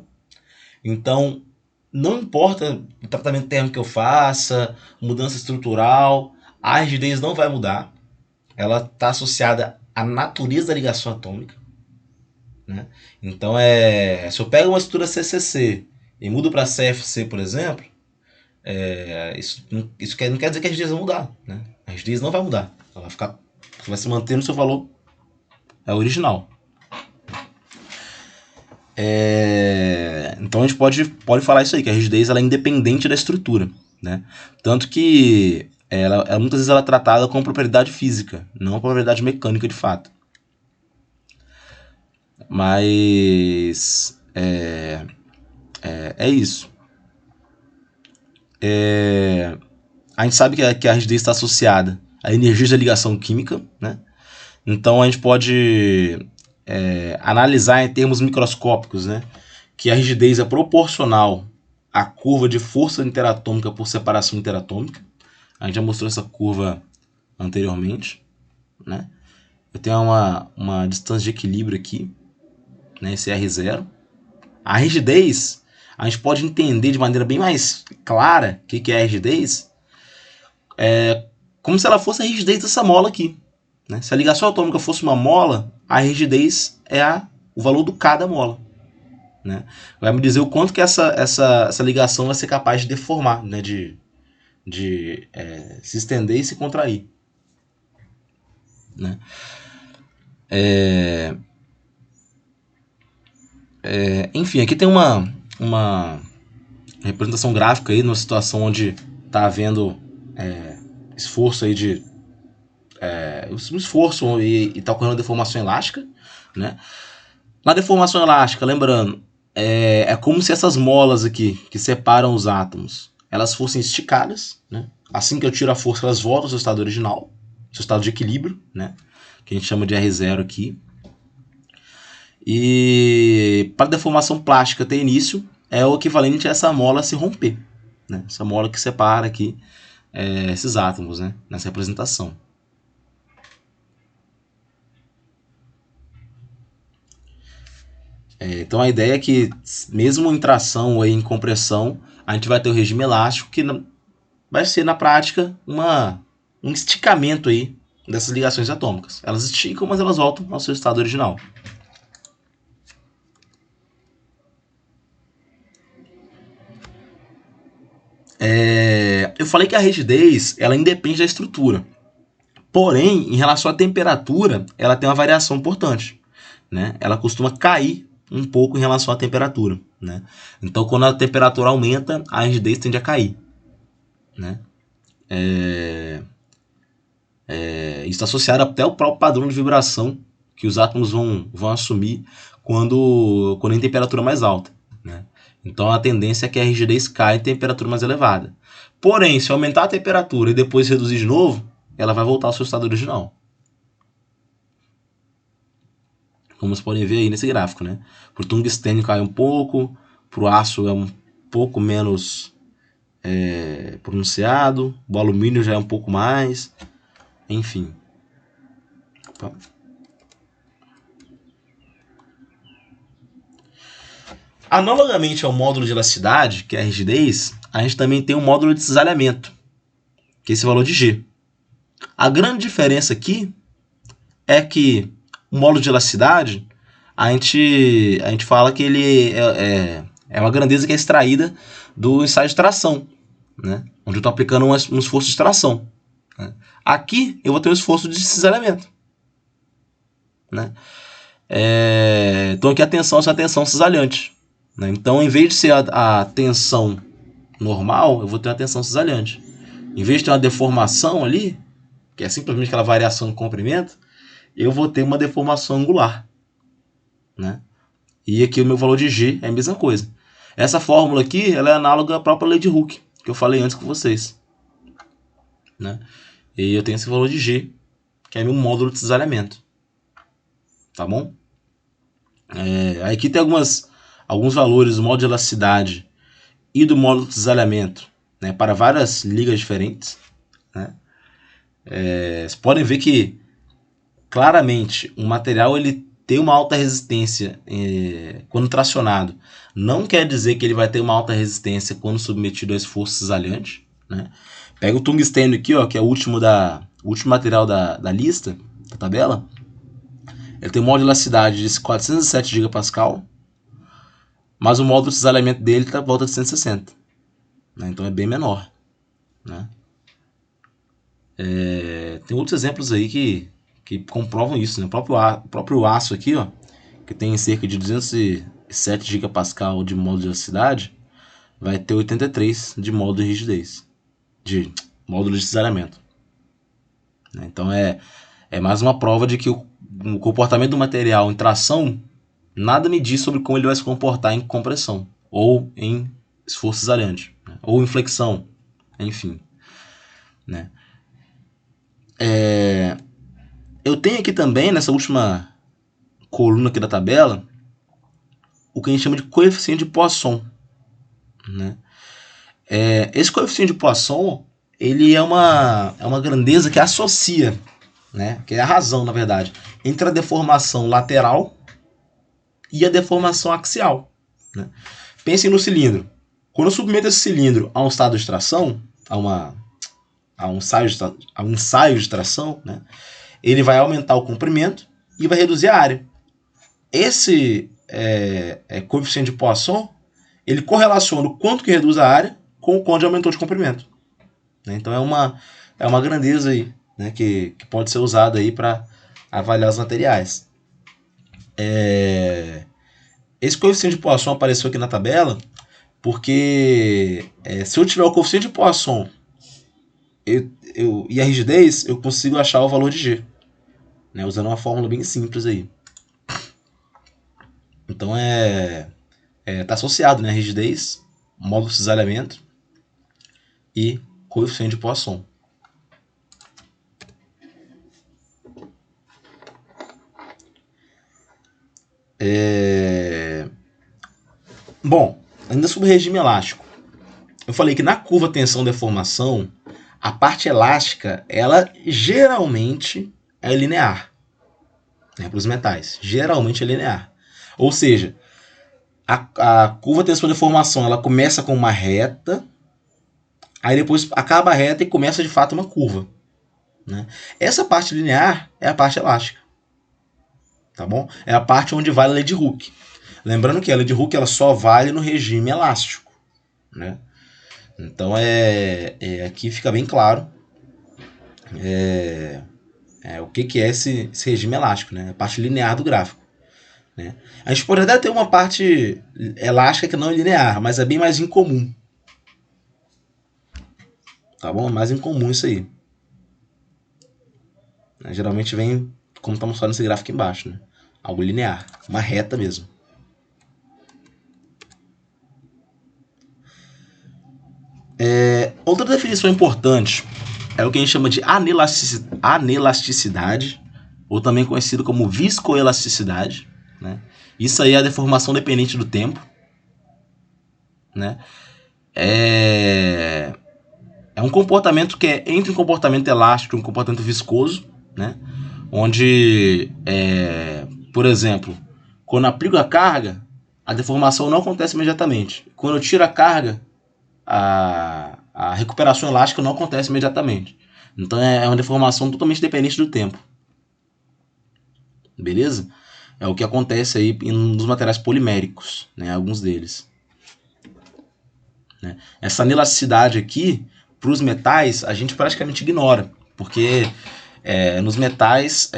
Então, não importa o tratamento térmico que eu faça, mudança estrutural, a rigidez não vai mudar. Ela está associada à natureza da ligação atômica, né? Então, se eu pego uma estrutura CCC e mudo para CFC, por exemplo, isso não quer dizer que a rigidez vai mudar, né? A rigidez não vai mudar. Ela vai se manter no seu valor original. Então a gente pode falar isso aí, que a rigidez ela é independente da estrutura, né? Tanto que muitas vezes ela é tratada como propriedade física, não propriedade mecânica de fato. Mas é isso. A gente sabe que a rigidez está associada à energia da ligação química, né? Então a gente pode analisar em termos microscópicos, né, que a rigidez é proporcional à curva de força interatômica por separação interatômica. A gente já mostrou essa curva anteriormente, né? Eu tenho uma distância de equilíbrio aqui, né, esse R0. A rigidez, a gente pode entender de maneira bem mais clara o que é a rigidez, como se ela fosse a rigidez dessa mola aqui, né? Se a ligação atômica fosse uma mola, a rigidez é o valor do K da mola, né? Vai me dizer o quanto que essa ligação vai ser capaz de deformar, né? De se estender e se contrair, né? Enfim, aqui tem uma representação gráfica aí numa situação onde está havendo esforço aí um esforço e está ocorrendo uma deformação elástica, né? Na deformação elástica, lembrando, é como se essas molas aqui que separam os átomos, elas fossem esticadas, né? Assim que eu tiro a força, elas voltam ao seu estado original, seu estado de equilíbrio, né? Que a gente chama de R0 aqui. E para a deformação plástica ter início, é o equivalente a essa mola se romper, né? Essa mola que separa aqui esses átomos, né? Nessa representação. Então a ideia é que, mesmo em tração ou em compressão, a gente vai ter o regime elástico, que vai ser, na prática, um esticamento aí dessas ligações atômicas. Elas esticam, mas elas voltam ao seu estado original. Eu falei que a rigidez ela independe da estrutura. Porém, em relação à temperatura, ela tem uma variação importante, né? Ela costuma cair um pouco em relação à temperatura, né? Então, quando a temperatura aumenta, a rigidez tende a cair, né? Isso está associado até ao próprio padrão de vibração que os átomos vão assumir quando em temperatura mais alta, né? Então a tendência é que a rigidez caia em temperatura mais elevada. Porém, se aumentar a temperatura e depois reduzir de novo, ela vai voltar ao seu estado original. Como vocês podem ver aí nesse gráfico, né? Para o tungstênio cai um pouco, para o aço é um pouco menos pronunciado, o alumínio já é um pouco mais, enfim. Opa. Analogamente ao módulo de elasticidade, que é a rigidez, a gente também tem um módulo de cisalhamento, que é esse valor de G. A grande diferença aqui é que o módulo de elasticidade, a gente fala que ele é uma grandeza que é extraída do ensaio de tração, né? Onde eu estou aplicando um esforço de tração, né? Aqui eu vou ter um esforço de cisalhamento, né? Então aqui a tensão é a tensão cisalhante, né? Então, em vez de ser a tensão normal, eu vou ter uma tensão cisalhante. Em vez de ter uma deformação ali, que é simplesmente aquela variação de comprimento, eu vou ter uma deformação angular, né? E aqui o meu valor de G é a mesma coisa. Essa fórmula aqui ela é análoga à própria lei de Hooke, que eu falei antes com vocês, né? E eu tenho esse valor de G, que é meu módulo de cisalhamento. Tá bom? Aqui tem alguns valores do módulo de elasticidade e do módulo de cisalhamento, né, para várias ligas diferentes, né? Vocês podem ver que claramente um material ele tem uma alta resistência quando tracionado. Não quer dizer que ele vai ter uma alta resistência quando submetido a esforço cisalhante, né? Pega o tungstênio aqui, ó, que é o último material da lista, da tabela. Ele tem um módulo de elasticidade de 407 GPa, mas o módulo de cisalhamento dele está volta de 160, né? Então é bem menor, né? Tem outros exemplos aí que comprovam isso, né? O próprio aço aqui, ó, que tem cerca de 207 GPa de módulo de elasticidade, vai ter 83 de módulo de rigidez, de módulo de cisalhamento, né? Então é mais uma prova de que o comportamento do material em tração nada me diz sobre como ele vai se comportar em compressão, ou em esforço cisalhante, né? Ou em flexão, enfim, né? Eu tenho aqui também, nessa última coluna aqui da tabela, o que a gente chama de coeficiente de Poisson, né? Esse coeficiente de Poisson ele é uma grandeza que associa, né, que é a razão, na verdade, entre a deformação lateral e a deformação axial, né? Pensem no cilindro. Quando eu submeto esse cilindro a um estado de tração, a um ensaio de tração, né, ele vai aumentar o comprimento e vai reduzir a área. Esse coeficiente de Poisson, ele correlaciona o quanto que reduz a área com o quanto aumentou de comprimento, né? Então é uma grandeza aí, né, que pode ser usada aí para avaliar os materiais. Esse coeficiente de Poisson apareceu aqui na tabela porque se eu tiver o coeficiente de Poisson e a rigidez, eu consigo achar o valor de G, né, usando uma fórmula bem simples aí. Então tá associado, né, rigidez, módulo de cisalhamento e coeficiente de Poisson. Bom, ainda sobre regime elástico, eu falei que na curva tensão-deformação, a parte elástica, ela geralmente é linear, né, para os metais. Geralmente é linear. Ou seja, a curva tensão-deformação, ela começa com uma reta, aí depois acaba a reta e começa de fato uma curva, né? Essa parte linear é a parte elástica, tá bom? É a parte onde vale a lei de Hooke. Lembrando que a lei de Hooke ela só vale no regime elástico, né? Então aqui fica bem claro o que é esse regime elástico, né? A parte linear do gráfico, né? A gente pode até ter uma parte elástica que não é linear, mas é bem mais incomum, tá bom? É mais incomum isso aí. Geralmente vem, como está mostrado nesse gráfico aqui embaixo, né? Algo linear, uma reta mesmo. Outra definição importante é o que a gente chama de anelasticidade, ou também conhecido como viscoelasticidade, né? Isso aí é a deformação dependente do tempo, né? É um comportamento que é entre um comportamento elástico e um comportamento viscoso, né? Onde, por exemplo, quando eu aplico a carga, a deformação não acontece imediatamente. Quando eu tiro a carga, a recuperação elástica não acontece imediatamente. Então é uma deformação totalmente dependente do tempo. Beleza? É o que acontece aí nos materiais poliméricos, né? Alguns deles. Né? Essa anelasticidade aqui, para os metais, a gente praticamente ignora, porque nos metais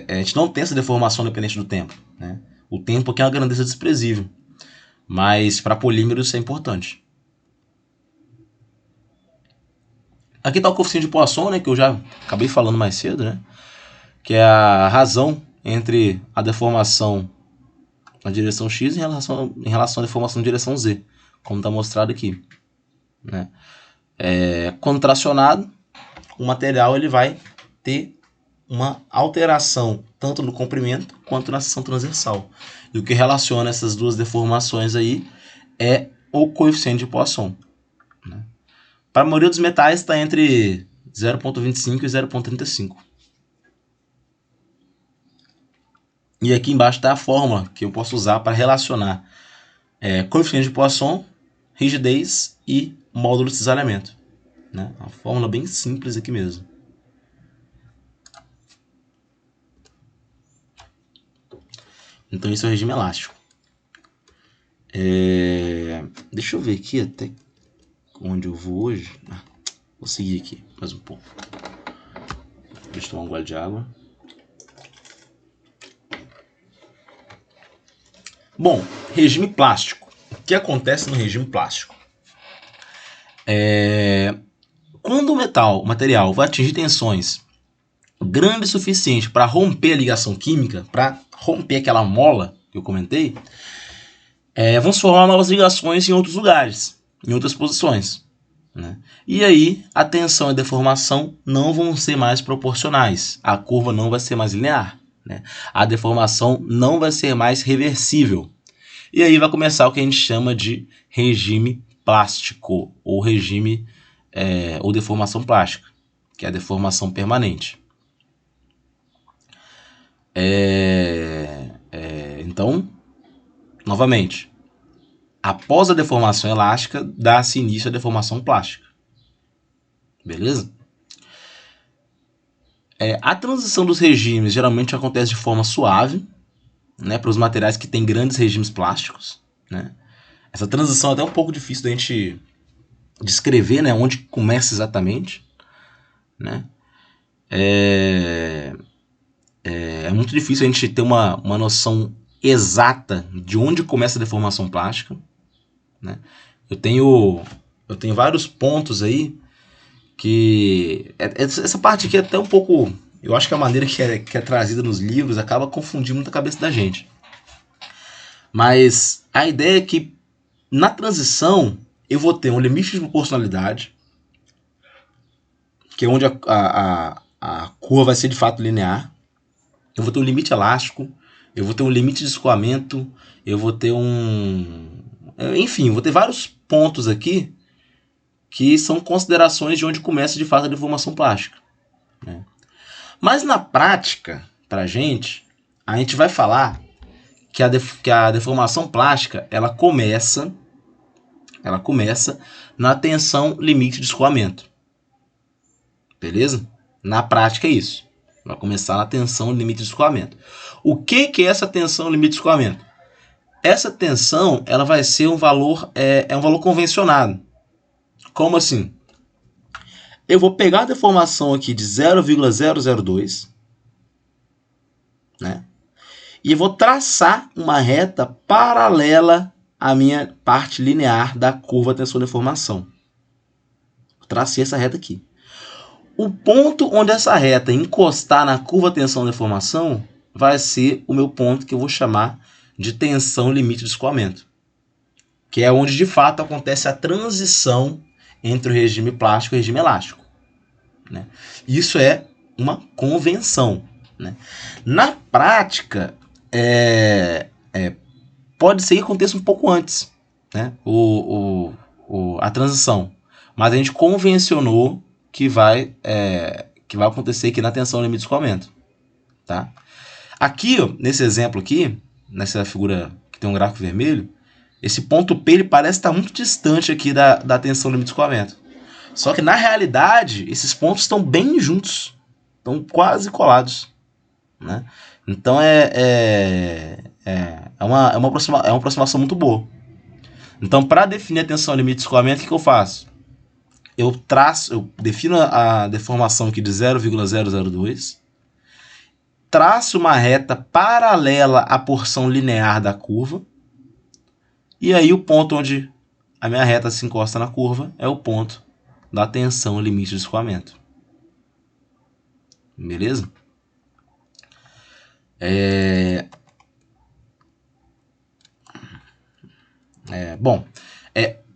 a gente não tem essa deformação dependente do tempo. Né? O tempo aqui é uma grandeza desprezível, mas para polímeros isso é importante. Aqui está o coeficiente de Poisson, né, que eu já acabei falando mais cedo, né, que é a razão entre a deformação na direção X em relação à deformação na direção Z, como está mostrado aqui. Né. Quando tracionado, o material ele vai ter uma alteração tanto no comprimento quanto na seção transversal. E o que relaciona essas duas deformações aí é o coeficiente de Poisson. Né. Para a maioria dos metais está entre 0,25 e 0,35. E aqui embaixo está a fórmula que eu posso usar para relacionar coeficiente de Poisson, rigidez e módulo de cisalhamento. Né? Uma fórmula bem simples aqui mesmo. Então isso é o regime elástico. Deixa eu ver aqui até onde eu vou hoje. Vou seguir aqui mais um pouco. Deixa eu tomar um gole de água. Bom, regime plástico. O que acontece no regime plástico? Quando o material vai atingir tensões grandes o suficiente para romper a ligação química, para romper aquela mola que eu comentei, vão se formar novas ligações em outros lugares, em outras posições. Né? E aí a tensão e a deformação não vão ser mais proporcionais, a curva não vai ser mais linear. Né? A deformação não vai ser mais reversível. E aí vai começar o que a gente chama de regime plástico, ou regime ou deformação plástica, que é a deformação permanente. Então, novamente, após a deformação elástica, dá-se início à deformação plástica. Beleza? A transição dos regimes geralmente acontece de forma suave, né, para os materiais que têm grandes regimes plásticos. Né? Essa transição é até um pouco difícil da gente descrever, né, onde começa exatamente. Né? É muito difícil a gente ter uma noção exata de onde começa a deformação plástica. Né? Eu tenho vários pontos aí que essa parte aqui é até um pouco, eu acho que a maneira que é trazida nos livros acaba confundindo muito a cabeça da gente. Mas a ideia é que na transição eu vou ter um limite de proporcionalidade, que é onde a curva vai ser de fato linear. Eu vou ter um limite elástico, eu vou ter um limite de escoamento, eu vou ter enfim, eu vou ter vários pontos aqui que são considerações de onde começa de fato a deformação plástica. Né? Mas na prática, a gente vai falar que a deformação plástica ela começa na tensão limite de escoamento. Beleza? Na prática é isso. Vai começar na tensão limite de escoamento. O que é essa tensão limite de escoamento? Essa tensão ela vai ser um valor convencionado. Como assim? Eu vou pegar a deformação aqui de 0,002, né? E vou traçar uma reta paralela à minha parte linear da curva tensão-deformação. Tracei essa reta aqui. O ponto onde essa reta encostar na curva tensão-deformação vai ser o meu ponto que eu vou chamar de tensão limite de escoamento, que é onde de fato acontece a transição entre o regime plástico e o regime elástico, né? Isso é uma convenção, né? Na prática, pode ser que aconteça um pouco antes, né? A transição, mas a gente convencionou que vai acontecer aqui na tensão limite de escoamento, tá? Aqui, ó, nesse exemplo aqui, nessa figura que tem um gráfico vermelho, esse ponto P ele parece estar muito distante aqui da tensão limite de escoamento. Só que na realidade, esses pontos estão bem juntos, estão quase colados, né? Então é uma aproximação muito boa. Então, para definir a tensão limite de escoamento, o que eu faço? Eu defino a deformação aqui de 0,002, traço uma reta paralela à porção linear da curva, e aí o ponto onde a minha reta se encosta na curva é o ponto da tensão limite de escoamento. Beleza?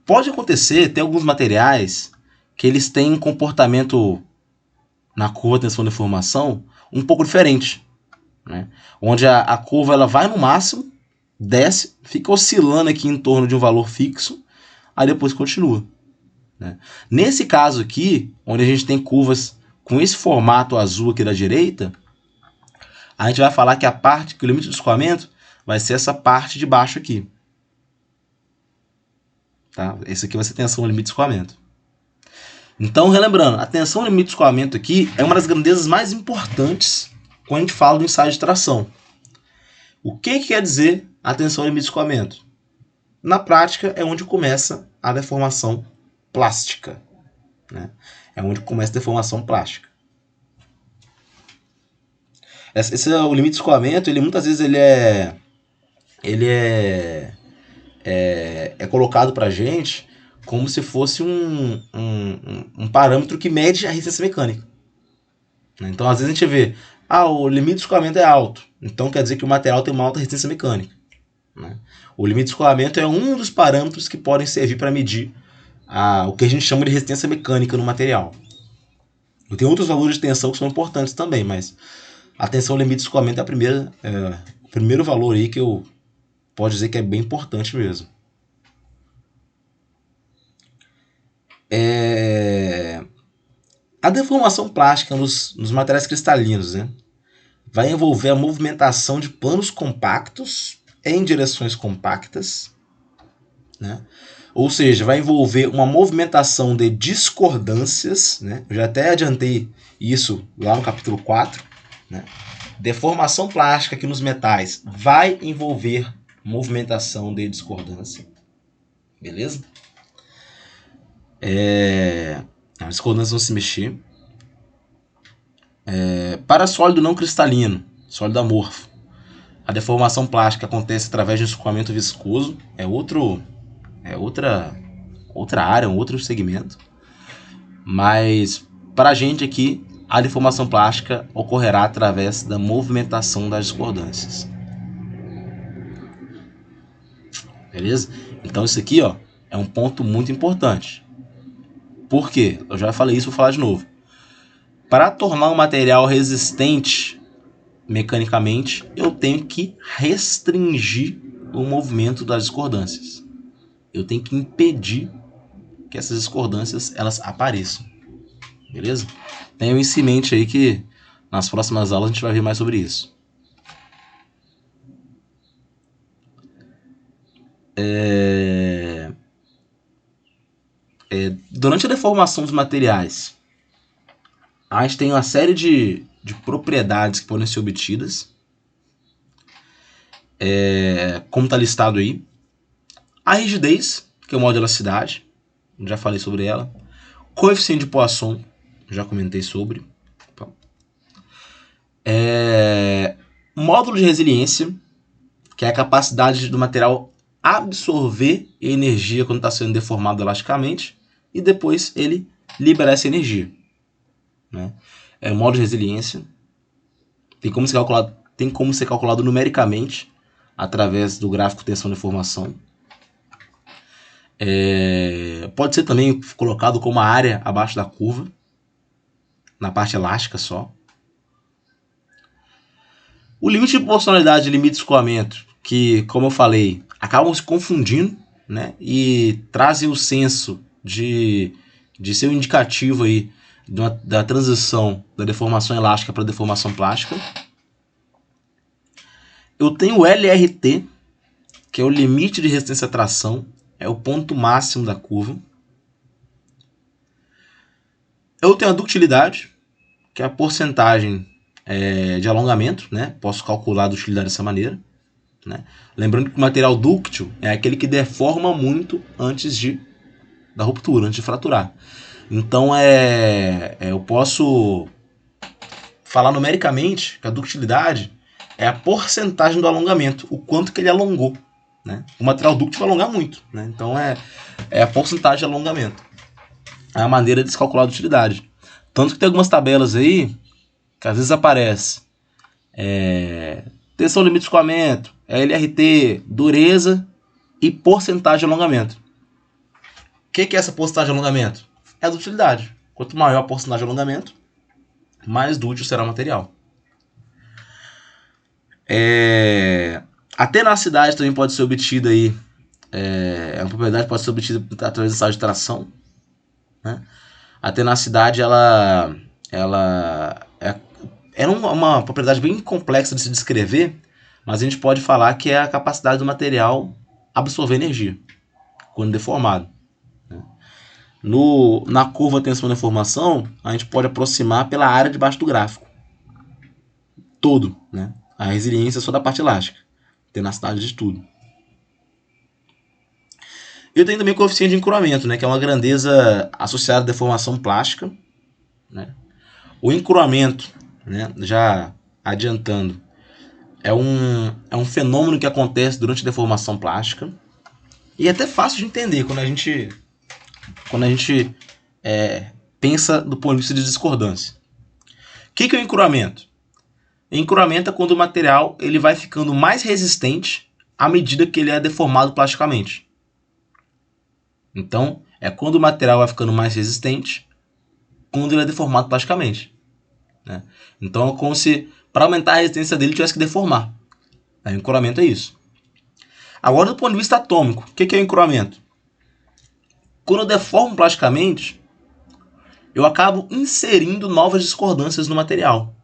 Pode acontecer, tem alguns materiais que eles têm um comportamento na curva tensão deformação um pouco diferente, né? Onde a curva ela vai no máximo, desce, fica oscilando aqui em torno de um valor fixo, aí depois continua, né? Nesse caso aqui, onde a gente tem curvas com esse formato azul aqui da direita, a gente vai falar que que o limite de escoamento vai ser essa parte de baixo aqui. Tá? Esse aqui vai ser a tensão limite de escoamento. Então, relembrando, a tensão limite de escoamento aqui é uma das grandezas mais importantes quando a gente fala do ensaio de tração. O que quer dizer a tensão limite de escoamento? Na prática, é onde começa a deformação plástica, né? É onde começa a deformação plástica. Esse é o limite de escoamento, ele muitas vezes é colocado para a gente como se fosse um parâmetro que mede a resistência mecânica. Então, às vezes a gente vê, o limite de escoamento é alto, então quer dizer que o material tem uma alta resistência mecânica, né? O limite de escoamento é um dos parâmetros que podem servir para medir o que a gente chama de resistência mecânica no material. E tem outros valores de tensão que são importantes também, mas a tensão limite de escoamento é o primeiro valor aí que eu posso dizer que é bem importante mesmo. A deformação plástica nos materiais cristalinos, né, vai envolver a movimentação de planos compactos em direções compactas, né? Ou seja, vai envolver uma movimentação de discordâncias, né? Eu já até adiantei isso lá no capítulo 4, né? Deformação plástica aqui nos metais vai envolver movimentação de discordância. Beleza? As discordâncias vão se mexer. Para sólido não cristalino, sólido amorfo, a deformação plástica acontece através de um escoamento viscoso. É outra área, um outro segmento. Mas para a gente aqui, a deformação plástica ocorrerá através da movimentação das discordâncias. Beleza? Então isso aqui, ó, é um ponto muito importante. Por quê? Eu já falei isso, vou falar de novo. Para tornar um material resistente mecanicamente, eu tenho que restringir o movimento das discordâncias. Eu tenho que impedir que essas discordâncias elas apareçam. Beleza? Tenham isso em mente aí que nas próximas aulas a gente vai ver mais sobre isso. Durante a deformação dos materiais, a gente tem uma série de propriedades que podem ser obtidas, como está listado aí. A rigidez, que é o modo de elasticidade, já falei sobre ela. Coeficiente de Poisson, já comentei sobre. Módulo de resiliência, que é a capacidade do material absorver energia quando está sendo deformado elasticamente e depois ele liberar essa energia, né? É o modo de resiliência. Tem como ser calculado numericamente através do gráfico tensão-deformação. Pode ser também colocado como a área abaixo da curva, na parte elástica só. O limite de proporcionalidade e limite de escoamento, que, como eu falei, acabam se confundindo, né? E trazem o senso de ser um indicativo aí da transição da deformação elástica para a deformação plástica. Eu tenho o LRT, que é o limite de resistência à tração, é o ponto máximo da curva. Eu tenho a ductilidade, que é a porcentagem de alongamento, né? Posso calcular a ductilidade dessa maneira, né? Lembrando que o material dúctil é aquele que deforma muito antes da ruptura, antes de fraturar. Então eu posso falar numericamente que a ductilidade é a porcentagem do alongamento, o quanto que ele alongou, né? O material dúctil vai alongar muito, né? Então é a porcentagem de alongamento. É a maneira de se calcular a ductilidade. Tanto que tem algumas tabelas aí que às vezes aparece tensão limite de escoamento, LRT, dureza e porcentagem de alongamento. O que é essa porcentagem de alongamento? É a ductilidade. Quanto maior a porcentagem de alongamento, mais dúctil será o material. A tenacidade também pode ser obtida aí. Uma propriedade pode ser obtida através do estado de tração, né? A tenacidade ela é uma propriedade bem complexa de se descrever, mas a gente pode falar que é a capacidade do material absorver energia quando deformado, né? Na curva tensão-deformação, a gente pode aproximar pela área debaixo do gráfico todo, né? A resiliência é só da parte elástica, tenacidade de tudo. Eu tenho também o coeficiente de encruamento, né, que é uma grandeza associada à deformação plástica, né? O encruamento, né, já adiantando, é um fenômeno que acontece durante a deformação plástica e é até fácil de entender quando a gente pensa do ponto de vista de discordância. O que é o encruamento? Encruamento é quando o material ele vai ficando mais resistente à medida que ele é deformado plasticamente. Então, é quando o material vai ficando mais resistente quando ele é deformado plasticamente, né? Então, é como se para aumentar a resistência dele tivesse que deformar. O encruamento é isso. Agora, do ponto de vista atômico, o que é o encruamento? Quando eu deformo plasticamente, eu acabo inserindo novas discordâncias no material,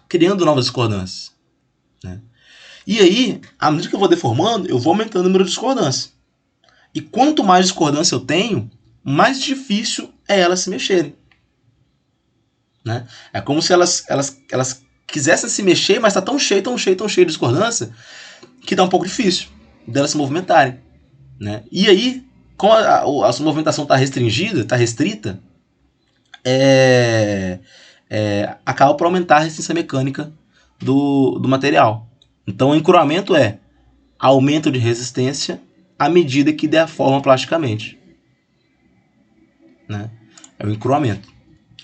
criando novas discordâncias, né? E aí, à medida que eu vou deformando, eu vou aumentando o número de discordâncias. E quanto mais discordância eu tenho, mais difícil é elas se mexerem, né? É como se elas quisessem se mexer, mas está tão cheio de discordância que dá um pouco difícil delas se movimentarem, né? E aí, como a sua movimentação está restringida, está restrita, acaba por aumentar a resistência mecânica do material. Então, o encruamento é aumento de resistência à medida que deforma plasticamente, né? É o encruamento.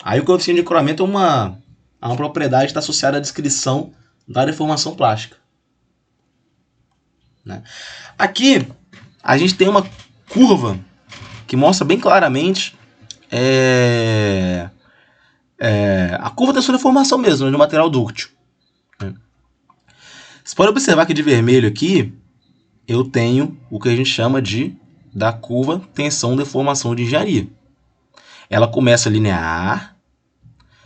Aí o coeficiente de encruamento é uma propriedade que está associada à descrição da deformação plástica, né? Aqui a gente tem uma curva que mostra bem claramente a curva da sua deformação mesmo, do material dúctil, né? Você pode observar que de vermelho aqui eu tenho o que a gente chama da curva tensão-deformação de engenharia. Ela começa linear,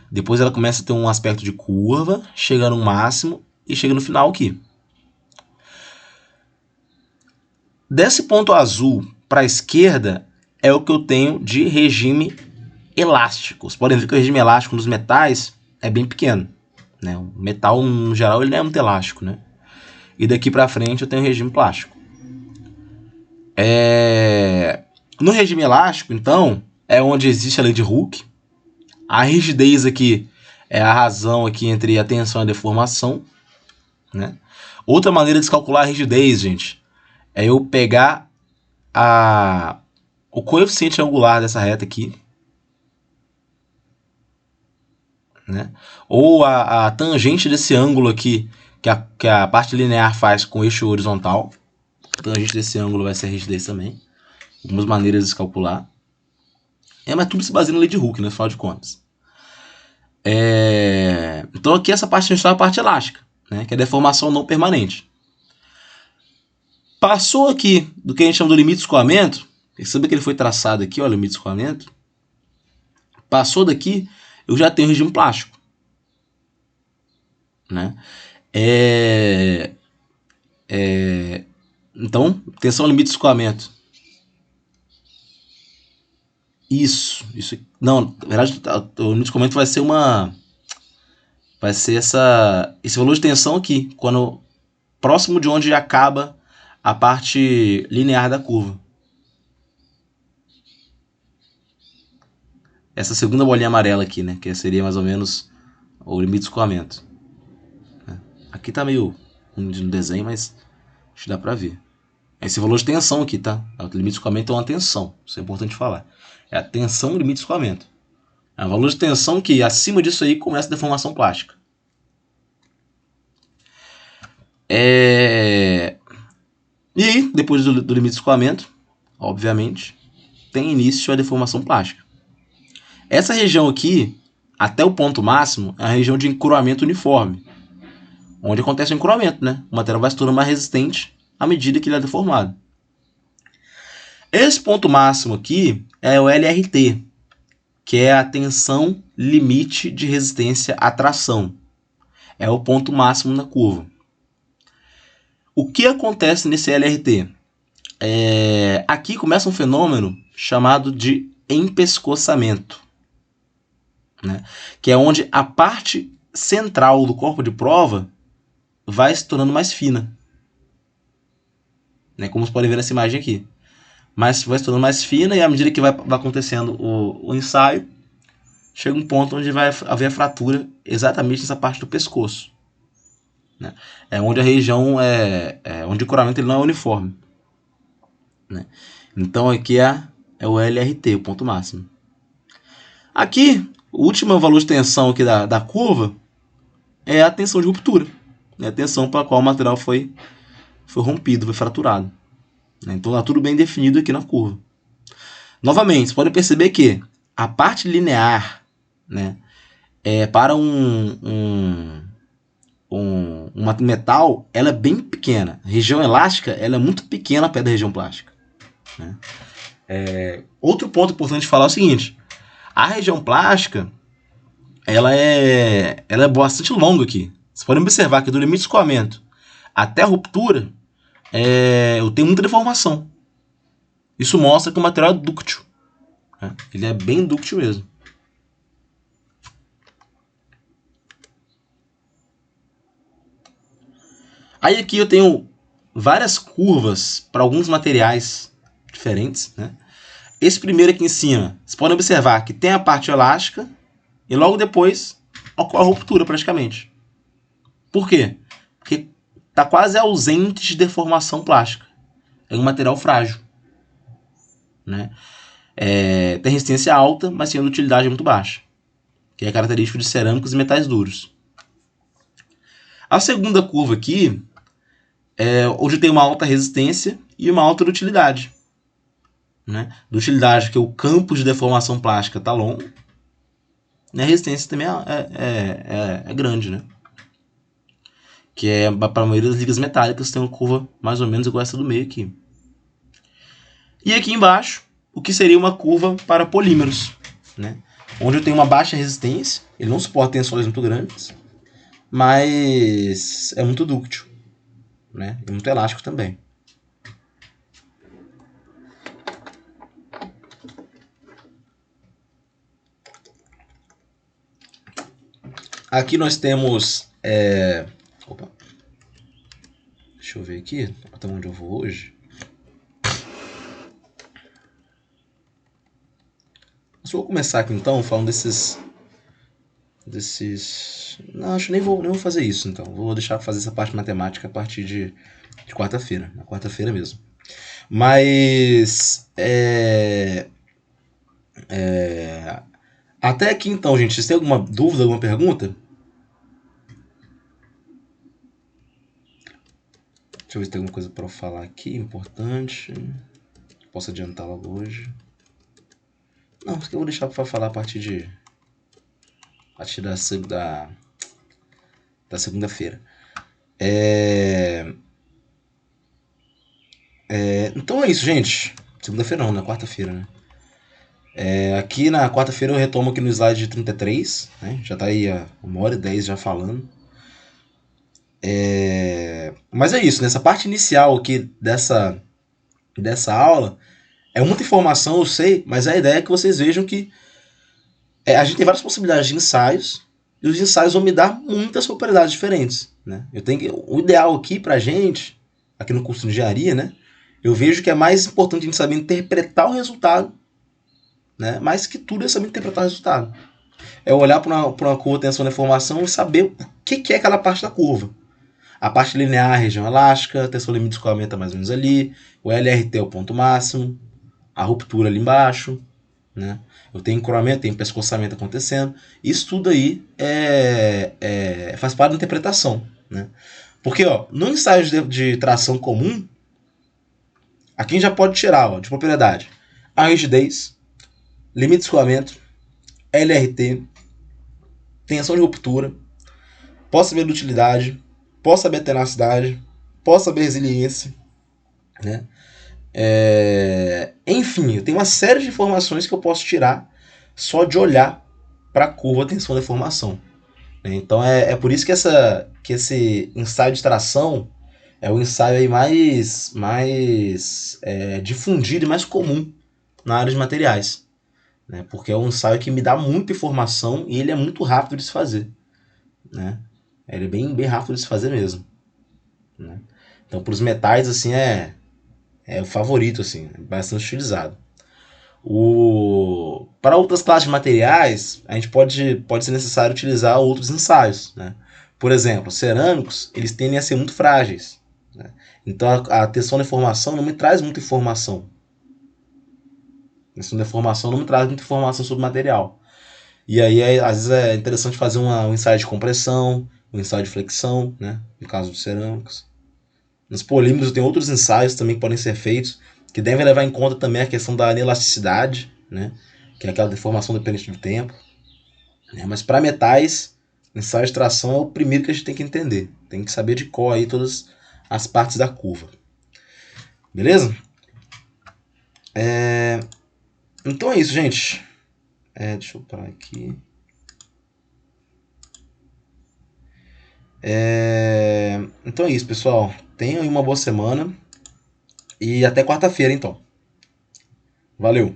depois ela começa a ter um aspecto de curva, chega no máximo e chega no final aqui. Desse ponto azul para a esquerda é o que eu tenho de regime elástico. Vocês podem ver que o regime elástico nos metais é bem pequeno, né? O metal, no geral, ele não é muito elástico, né? E daqui para frente eu tenho regime plástico. No regime elástico, então, é onde existe a lei de Hooke. A rigidez aqui é a razão aqui entre a tensão e a deformação, né? Outra maneira de se calcular a rigidez, gente, é eu pegar o coeficiente angular dessa reta aqui né? Ou a tangente desse ângulo aqui, que a parte linear faz com o eixo horizontal. A tangente desse ângulo vai ser a rigidez também. Algumas maneiras de se calcular. Mas tudo se baseia na lei de Hooke, né, afinal de contas. Então aqui essa parte é a parte elástica, né, que é a deformação não permanente. Passou aqui do que a gente chama do limite de escoamento. Perceba que ele foi traçado aqui, ó, o limite de escoamento. Passou daqui, eu já tenho regime plástico, né? Então, tensão limite de escoamento. Isso. Não, na verdade, o limite de escoamento vai ser esse valor de tensão aqui, quando próximo de onde acaba a parte linear da curva. Essa segunda bolinha amarela aqui, né, que seria mais ou menos o limite de escoamento. Aqui tá meio ruim no desenho, mas acho que dá pra ver. Esse valor de tensão aqui, tá? O limite de escoamento é uma tensão, isso é importante falar. É a tensão limite de escoamento. É o valor de tensão que acima disso aí começa a deformação plástica. E aí, depois do limite de escoamento, obviamente, tem início a deformação plástica. Essa região aqui, até o ponto máximo, é a região de encruamento uniforme, onde acontece o encruamento, né? O material vai se tornando mais resistente à medida que ele é deformado. Esse ponto máximo aqui é o LRT, que é a tensão limite de resistência à tração. É o ponto máximo na curva. O que acontece nesse LRT? Aqui começa um fenômeno chamado de empescoçamento, né? Que é onde a parte central do corpo de prova vai se tornando mais fina, né? Como vocês podem ver nessa imagem aqui. Mas vai se tornando mais fina e à medida que vai acontecendo o ensaio, chega um ponto onde vai haver a fratura exatamente nessa parte do pescoço, né? É onde a região onde o coramento ele não é uniforme, né? Então aqui é o LRT, o ponto máximo. Aqui, o último valor de tensão aqui da curva é a tensão de ruptura, né? A tensão para a qual o material foi rompido, foi fraturado, né? Então está tudo bem definido aqui na curva. Novamente, você pode perceber que a parte linear, né, para um metal, ela é bem pequena. A região elástica ela é muito pequena perto da região plástica, né? Outro ponto importante de falar é o seguinte: a região plástica ela é bastante longa aqui. Vocês podem observar que do limite de escoamento até a ruptura eu tenho muita deformação. Isso mostra que o material é dúctil, né? Ele é bem dúctil mesmo. Aí aqui eu tenho várias curvas para alguns materiais diferentes, né? Esse primeiro aqui em cima, vocês podem observar que tem a parte elástica e logo depois ocorre a ruptura praticamente. Por quê? Porque está quase ausente de deformação plástica. É um material frágil, né? Tem resistência alta, mas tem utilidade muito baixa, que é característico de cerâmicos e metais duros. A segunda curva aqui onde tem uma alta resistência e uma alta utilidade, né? De utilidade que o campo de deformação plástica está longo, e a resistência também é grande, né? Que para a maioria das ligas metálicas tem uma curva mais ou menos igual a essa do meio aqui. E aqui embaixo, o que seria uma curva para polímeros, né? Onde eu tenho uma baixa resistência, ele não suporta tensões muito grandes, mas é muito dúctil, né? E muito elástico também. Aqui nós temos... Opa. Deixa eu ver aqui até onde eu vou hoje. Eu vou começar aqui então falando desses... Não, acho que nem vou fazer isso então. Vou deixar fazer essa parte matemática a partir de quarta-feira. Na quarta-feira mesmo. Mas... Até aqui então, gente. Vocês têm alguma dúvida, alguma pergunta? Deixa eu ver se tem alguma coisa para eu falar aqui importante. Posso adiantar logo hoje. Não, isso aqui eu vou deixar para falar a partir da segunda-feira. Então é isso, gente. Segunda-feira não, na quarta-feira, né? Aqui na quarta-feira eu retomo aqui no slide 33, né? Já tá aí a 1h10 já falando. Mas é isso, nessa parte inicial aqui dessa aula, é muita informação, eu sei, mas a ideia é que vocês vejam que a gente tem várias possibilidades de ensaios, e os ensaios vão me dar muitas propriedades diferentes. Né? O ideal aqui pra gente, aqui no curso de engenharia, né? Eu vejo que é mais importante a gente saber interpretar o resultado, né? Mais que tudo é saber interpretar o resultado. É olhar para uma curva tensão de deformação e saber o que é aquela parte da curva. A parte linear, a região elástica, a tensão limite de escoamento é mais ou menos ali, o LRT é o ponto máximo, a ruptura ali embaixo, né? Eu tenho encroamento, tenho pescoçamento acontecendo. Isso tudo aí faz parte da interpretação, né? Porque, ó, no ensaio de tração comum, aqui a gente já pode tirar, ó, de propriedade, a rigidez, limite de escoamento, LRT, tensão de ruptura, posso saber dutilidade, posso saber tenacidade, posso saber resiliência, né? Enfim, eu tenho uma série de informações que eu posso tirar só de olhar para a curva tensão deformação. Então é por isso que esse ensaio de tração é o ensaio aí mais difundido e mais comum na área de materiais. Né? Porque é um ensaio que me dá muita informação e ele é muito rápido de se fazer. Né? Ele é bem rápido de se fazer mesmo. Né? Então, para os metais, assim, é o favorito, assim, é bastante utilizado. Para outras classes de materiais, a gente pode ser necessário utilizar outros ensaios. Né? Por exemplo, cerâmicos, eles tendem a ser muito frágeis. Né? Então, a tensão de deformação não me traz muita informação. A tensão de deformação não me traz muita informação sobre o material. E aí, às vezes, é interessante fazer um ensaio de compressão, um ensaio de flexão, né? No caso dos cerâmicos. Nos polímeros tem outros ensaios também que podem ser feitos, que devem levar em conta também a questão da anelasticidade, né? Que é aquela deformação dependente do tempo. Mas para metais, ensaio de tração é o primeiro que a gente tem que entender. Tem que saber de cor aí todas as partes da curva. Beleza? Então é isso, gente. Deixa eu parar aqui. Então é isso, pessoal. Tenham aí uma boa semana. E até quarta-feira, então. Valeu!